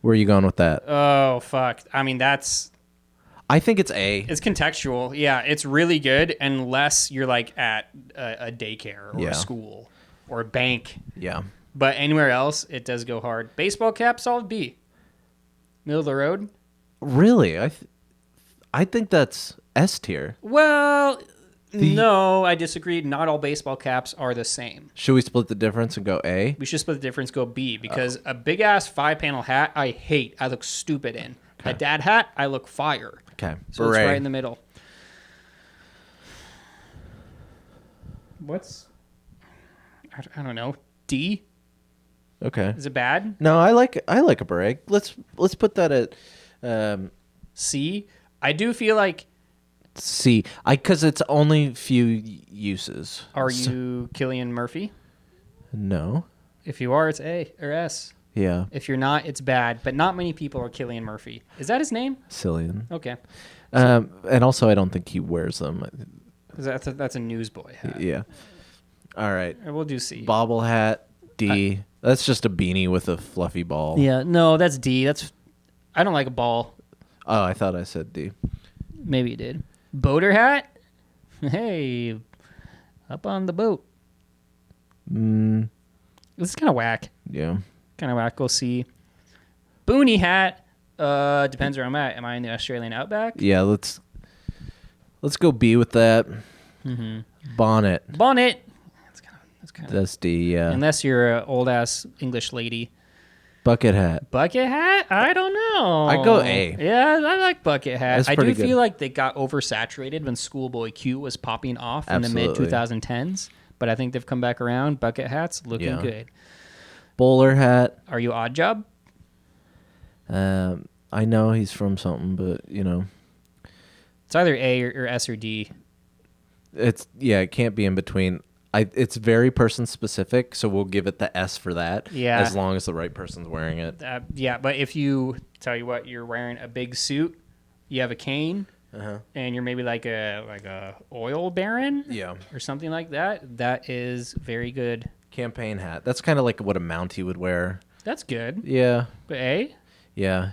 Where are you going with that? Oh, fuck. I mean, I think it's A. it's contextual. Yeah, it's really good unless you're like at a daycare or Yeah. a school or a bank. Yeah. But anywhere else, it does go hard. Baseball cap, solid B. Middle of the road. Really? I think that's S tier. Well, no, I disagree. Not all baseball caps are the same. Should we split the difference and go A? We should split the difference, go B, because a big-ass 5-panel hat, I hate. I look stupid in. Okay. A dad hat, I look fire. Okay. So it's right in the middle. What's... I don't know. D? Okay. Is it bad? No, I like a beret. Let's put that at C? I do feel like... C. Because it's only few uses. Are you Cillian Murphy? No. If you are, it's A or S. Yeah. If you're not, it's bad. But not many people are Cillian Murphy. Is that his name? Cillian. Okay. And also, I don't think he wears them. That's a newsboy hat. Yeah. All right. We'll do C. Bobble hat. D. That's just a beanie with a fluffy ball. Yeah, no, that's D. I don't like a ball. Oh, I thought I said D. Maybe you did. Boater hat? Hey, up on the boat. This is kind of whack. Yeah. Kind of whack. Go C. Boonie hat. Depends where I'm at. Am I in the Australian outback? Yeah, let's go B with that. Mm-hmm. Bonnet. Bonnet. That's kind of. That's D, yeah. Unless you're an old ass English lady. Bucket hat. Bucket hat? I don't know. I go A. Yeah, I like bucket hat. That's I pretty do good. feel like they got oversaturated when Schoolboy Q was popping off in the mid Absolutely. 2010s. But I think they've come back around. Bucket hats looking Yeah. good. Bowler hat. Are you Odd Job? I know he's from something, but It's either A or S or D. it can't be in between. It's very person specific, so we'll give it the S for that. Yeah. As long as the right person's wearing it. Yeah, but if you tell you what, you're wearing a big suit you have a cane, and you're maybe like a oil baron, Yeah. or something like that. That is very good. Campaign hat. That's kind of like what a Mountie would wear. That's good. Yeah. But A, Yeah.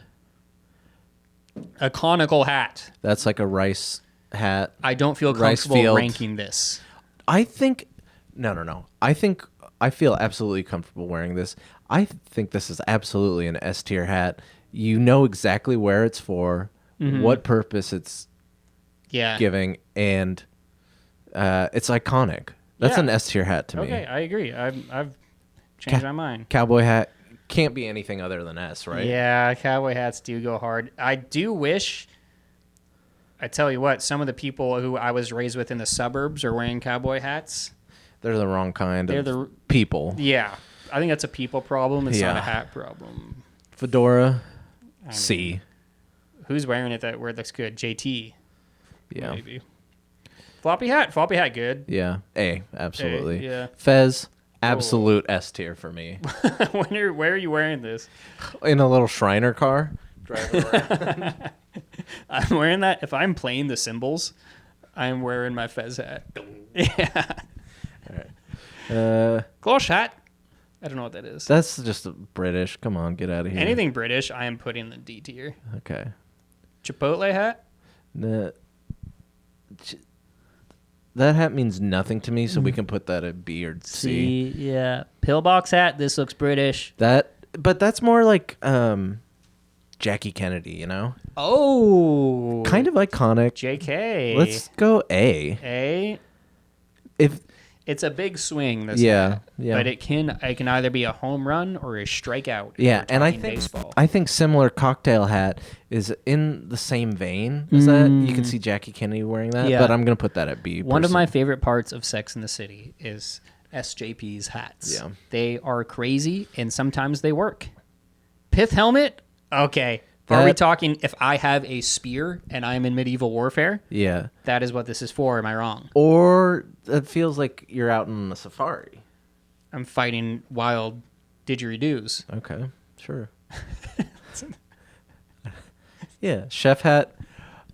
a conical hat. That's like a rice hat. I don't feel Rice comfortable field. ranking this. I think no. I feel absolutely comfortable wearing this. I think this is absolutely an S tier hat. You know exactly where it's for, what purpose it's Yeah. giving, and it's iconic. That's Yeah. an S tier hat to me. Okay, I agree. I've changed my mind. Cowboy hat can't be anything other than S, right? Yeah, cowboy hats do go hard. I do wish. I tell you what, some of the people who I was raised with in the suburbs are wearing cowboy hats. They're the wrong kind They're of the people. Yeah, I think that's a people problem. It's not Yeah. a hat problem. Fedora, I mean, C. Who's wearing it where it looks good? JT. Yeah. Maybe. Floppy hat, good. Yeah. A, absolutely. yeah. Fez, absolute S tier for me. Where are you wearing this? In a little Shriner car. Driving around. I'm wearing that. If I'm playing the cymbals, I'm wearing my Fez hat. Yeah. Cloche hat. I don't know what that is. That's just British. Come on, get out of here. Anything British, I am putting in the D tier. Okay. Chipotle hat. That hat means nothing to me, so we can put that at B or C. Yeah. Pillbox hat. This looks British. But that's more like Jackie Kennedy, you know? Oh. Kind of iconic. JK. Let's go A. A. If It's a big swing. This Yeah, hat, yeah. But it can either be a home run or a strikeout. if yeah, we're and I talking think baseball. similar cocktail hat is in the same vein as that. You can see Jackie Kennedy wearing that, Yeah. but I'm gonna put that at B. One of my favorite parts of Sex in the City is SJP's hats. Yeah. They are crazy, and sometimes they work. Pith helmet? Okay. Are we That- talking if I have a spear and I'm in medieval warfare? Yeah. That is what this is for. Am I wrong? Or it feels like you're out on the safari. I'm fighting wild didgeridoos. Okay, sure. Yeah, chef hat.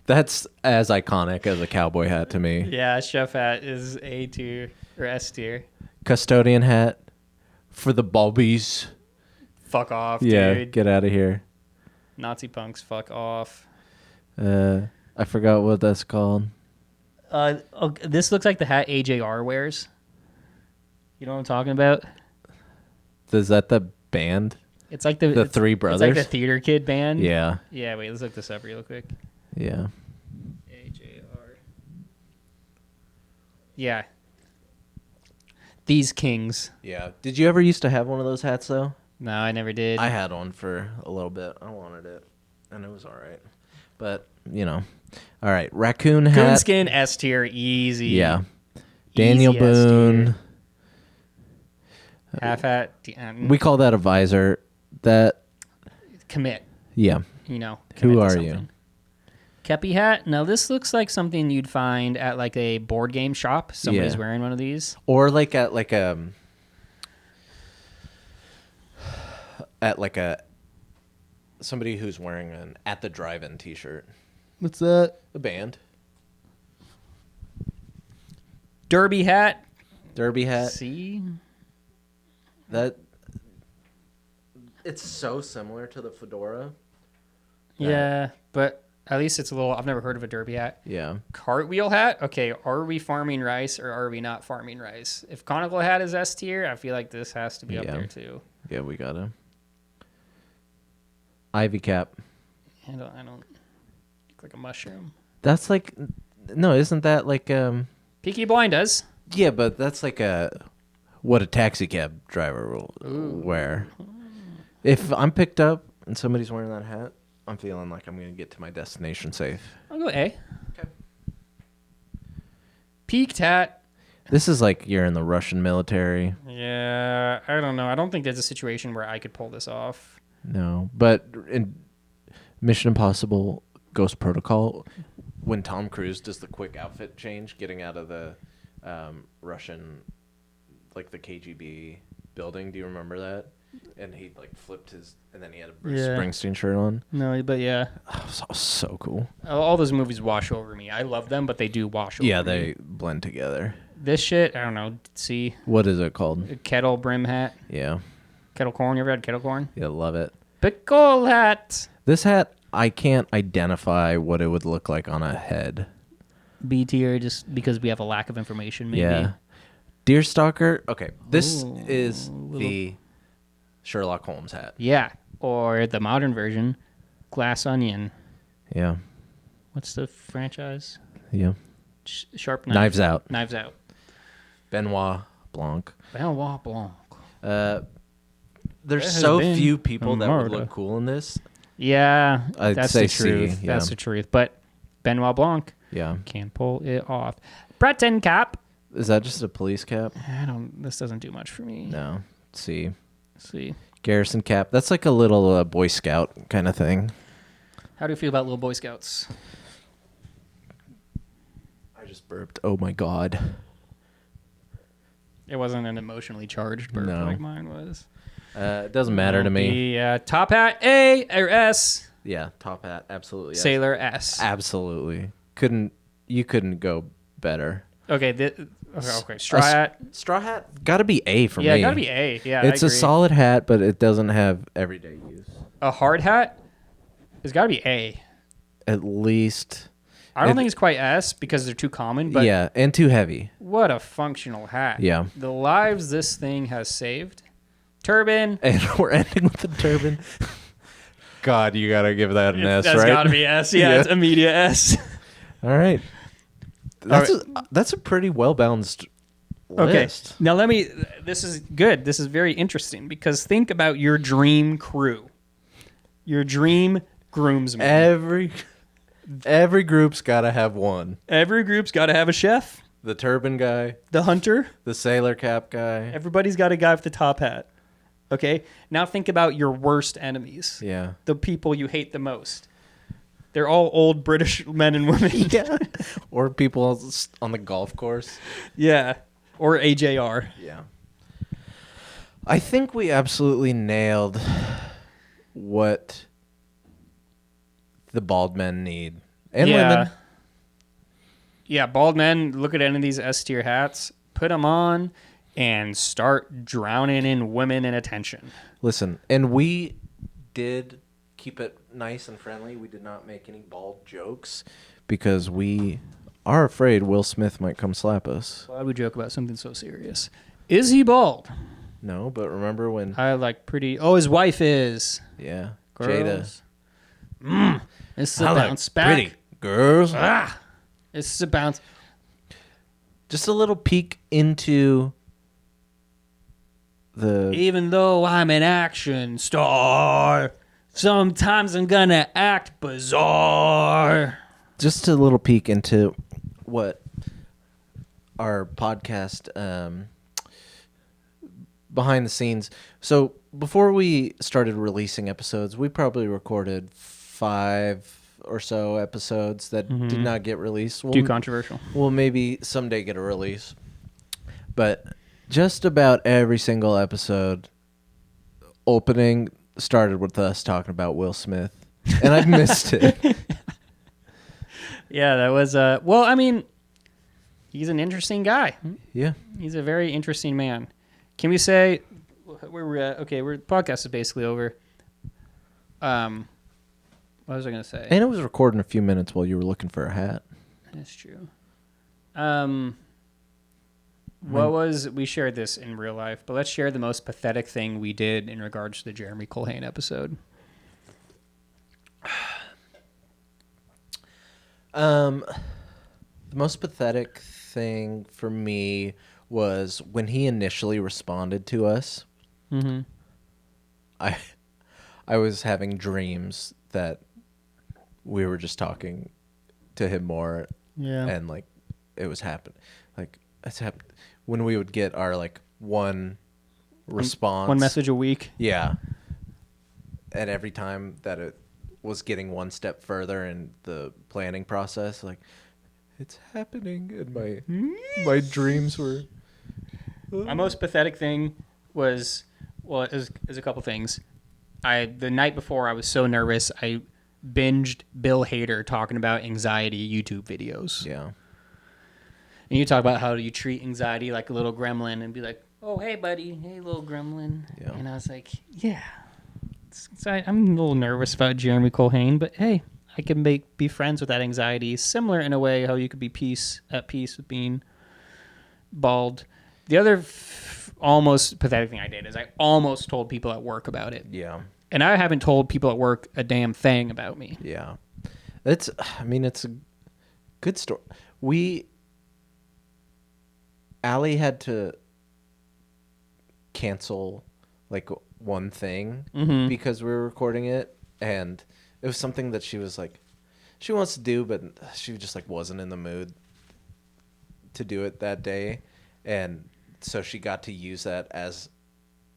That's as iconic as a cowboy hat to me. Yeah, chef hat is A tier or S tier. Custodian hat for the bulbies. Fuck off, Yeah, dude. get out of here. Nazi punks, fuck off. I forgot what that's called. This looks like the hat AJR wears. You know what I'm talking about? Is that the band? It's like The Three It's like Brothers? the theater kid band. Yeah, Yeah, wait, let's look this up real quick. yeah. AJR. Yeah. These kings. Yeah. Did you ever used to have one of those hats, though? No, I never did. I had one for a little bit. I wanted it, and it was all right. But, you know. All right, raccoon hat. Coonskin S tier, easy. Yeah. Daniel Easy S tier. Boone. Half hat. We call that a visor. That, Commit. yeah. You know. Who commit to are something. you? Kepi hat. Now this looks like something you'd find at like a board game shop. Somebody's Yeah. wearing one of these. Or like at somebody who's wearing an at the drive-in t-shirt. What's that? A band. Derby hat. Derby hat. See? That it's so similar to the fedora. Yeah, but at least it's a little. I've never heard of a derby hat. Yeah. Cartwheel hat. Okay, are we farming rice or are we not farming rice? If conical hat is S tier, I feel like this has to be up Yeah. there too. Yeah, we got him. Ivy cap. I don't look like a mushroom. That's like no, isn't that like Peaky Blinders. yeah, but that's like what a taxi cab driver will wear. If I'm picked up and somebody's wearing that hat, I'm feeling like I'm going to get to my destination safe. I'll go A. Okay. Peaked hat. This is like you're in the Russian military. Yeah, I don't know. I don't think there's a situation where I could pull this off. No, but in Mission Impossible Ghost Protocol, when Tom Cruise does the quick outfit change, getting out of the Russian, like the KGB building, do you remember that? and he like flipped his, and then he had a Bruce Yeah. Springsteen shirt on. No, but yeah, Oh, it was so cool. all those movies wash over me. I love them, but they do wash over me. Yeah, they blend together. This shit, I don't know. See, What is it called? a kettle brim hat, Yeah, kettle corn. You ever had kettle corn? yeah, love it. Pickle hat. This hat, I can't identify what it would look like on a head. B tier, just because we have a lack of information. Maybe. Yeah. Deerstalker. Okay, this Ooh, is little- the Sherlock Holmes hat. Yeah, or the modern version, Glass Onion. Yeah, What's the franchise? yeah. Sharp Knife. Knives Out. Knives Out. Benoit Blanc. Benoit Blanc. There's There has so been few people that would murder. look cool in this. Yeah, I'd that's say the C, truth. yeah. That's the truth. But Benoit Blanc Yeah. can pull it off. Breton cap. Is that just a police cap? This doesn't do much for me. No. C. Let's see. Garrison cap. That's like a little Boy Scout kind of thing. How do you feel about little Boy Scouts? I just burped. Oh my god. It wasn't an emotionally charged burp No. like mine was. It doesn't matter to me. The top hat A or S. Yeah, top hat. Absolutely. yes. Sailor S. Absolutely. You couldn't go better. Okay. Okay. Straw hat. Straw hat got to be A for Yeah, me. gotta be A. Yeah, It's I a agree. solid hat, but it doesn't have everyday use. A hard hat. It's gotta be A. At least. I don't think it's quite S because they're too common. But Yeah, and too heavy. what a functional hat. Yeah. The lives this thing has saved. Turban. And we're ending with the turban. God, you gotta give that an S, That's right? gotta be S. Yeah, Yeah. it's immediate S. All right. That's a pretty well balanced Okay. list. Now this is good. This is very interesting because think about your dream crew. Your dream groomsmen. Every group's gotta have one. Every group's got to have a chef, The turban guy, the hunter. the sailor cap guy. Everybody's got a guy with the top hat. Okay? Now think about your worst enemies. Yeah. The people you hate the most. They're all old British men and women. Yeah. Or people on the golf course. Yeah. Or AJR. Yeah. I think we absolutely nailed what the bald men need. And women. Yeah, bald men, look at any of these S tier hats, put them on, and start drowning in women and attention. Listen, and we did keep it nice and friendly. We did not make any bald jokes because we are afraid Will Smith might come slap us. Why would we joke about something so serious? Is he bald? No, but remember when... I like pretty... Oh, his wife is. Yeah, Girls. Jada. This is a I like bounce back. pretty girls. This is a bounce... Just a little peek into the... Even though I'm an action star, sometimes I'm gonna act bizarre. Just a little peek into what our podcast behind the scenes. So before we started releasing episodes, we probably recorded 5 or so episodes that did not get released. Too controversial. We'll maybe someday get a release. But just about every single episode opening started with us talking about Will Smith. And I've missed it. Yeah, that was... well, I mean, he's an interesting guy. Yeah. He's a very interesting man. Can we say... Where we're at? Okay, podcast is basically over. What was I going to say? And it was recording a few minutes while you were looking for a hat. That's true. We shared this in real life, but let's share the most pathetic thing we did in regards to the Jeremy Colhane episode. The most pathetic thing for me was when he initially responded to us. Mm-hmm. I was having dreams that we were just talking to him more. Yeah. And like it was happening. Like it's happened when we would get our like one response. One message a week. Yeah. And every time that it was getting one step further in the planning process, like it's happening, and my dreams were. My most pathetic thing was Well, there's a couple things. The night before, I was so nervous, I binged Bill Hader talking about anxiety YouTube videos. Yeah. And you talk about how you treat anxiety like a little gremlin and be like, oh, hey, buddy. Hey, little gremlin. Yeah. And I was like, yeah. I'm a little nervous about Jeremy Colhane, but hey, I can be friends with that anxiety. Similar in a way how you could be at peace with being bald. The other almost pathetic thing I did is I almost told people at work about it. Yeah. And I haven't told people at work a damn thing about me. Yeah. It's a good story. Allie had to cancel like one thing because we were recording it, and it was something that she was like, she wants to do, but she just like wasn't in the mood to do it that day. And so she got to use that as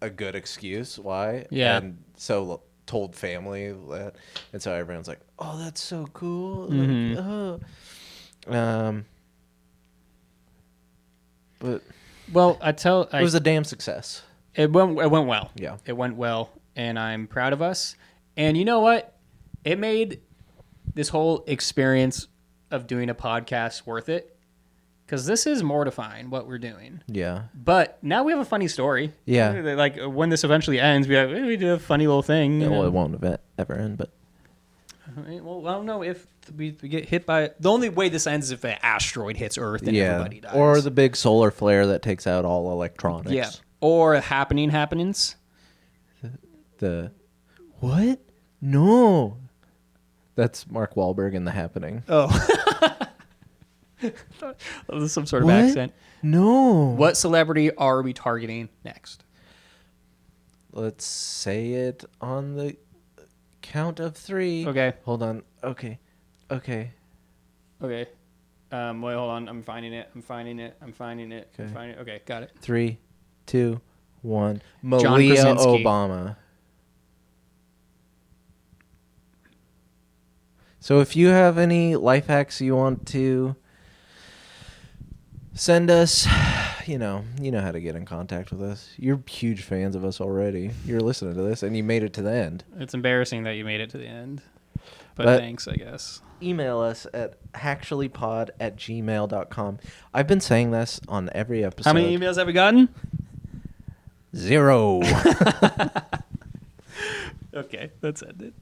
a good excuse why. Yeah. And so told family that, and so everyone's like, oh, that's so cool. Like, oh. But well, it was a damn success. It went well. Yeah. It went well, and I'm proud of us. And you know what? It made this whole experience of doing a podcast worth it, because this is mortifying what we're doing. Yeah. But now we have a funny story. Yeah. Like when this eventually ends, we do a funny little thing. Well, it won't ever end, but. Well, I don't know if we get hit by. The only way this ends is if an asteroid hits Earth and everybody dies. Or the big solar flare that takes out all electronics. Yeah. Or happenings. The what? No. That's Mark Wahlberg in The Happening. Oh. There's some sort of What? accent. No. What celebrity are we targeting next? Let's say it on the count of 3. Okay. Hold on. Okay. Okay. Wait, hold on. I'm finding it. Okay. Okay, got it. 3, 2, 1. John Malia Krasinski. Obama. So if you have any life hacks you want to send us, you know how to get in contact with us. You're huge fans of us already. You're listening to this, and you made it to the end. It's embarrassing that you made it to the end. But thanks, I guess. Email us at hacktuallypod@gmail.com. I've been saying this on every episode. How many emails have we gotten? 0. Okay, that's ended.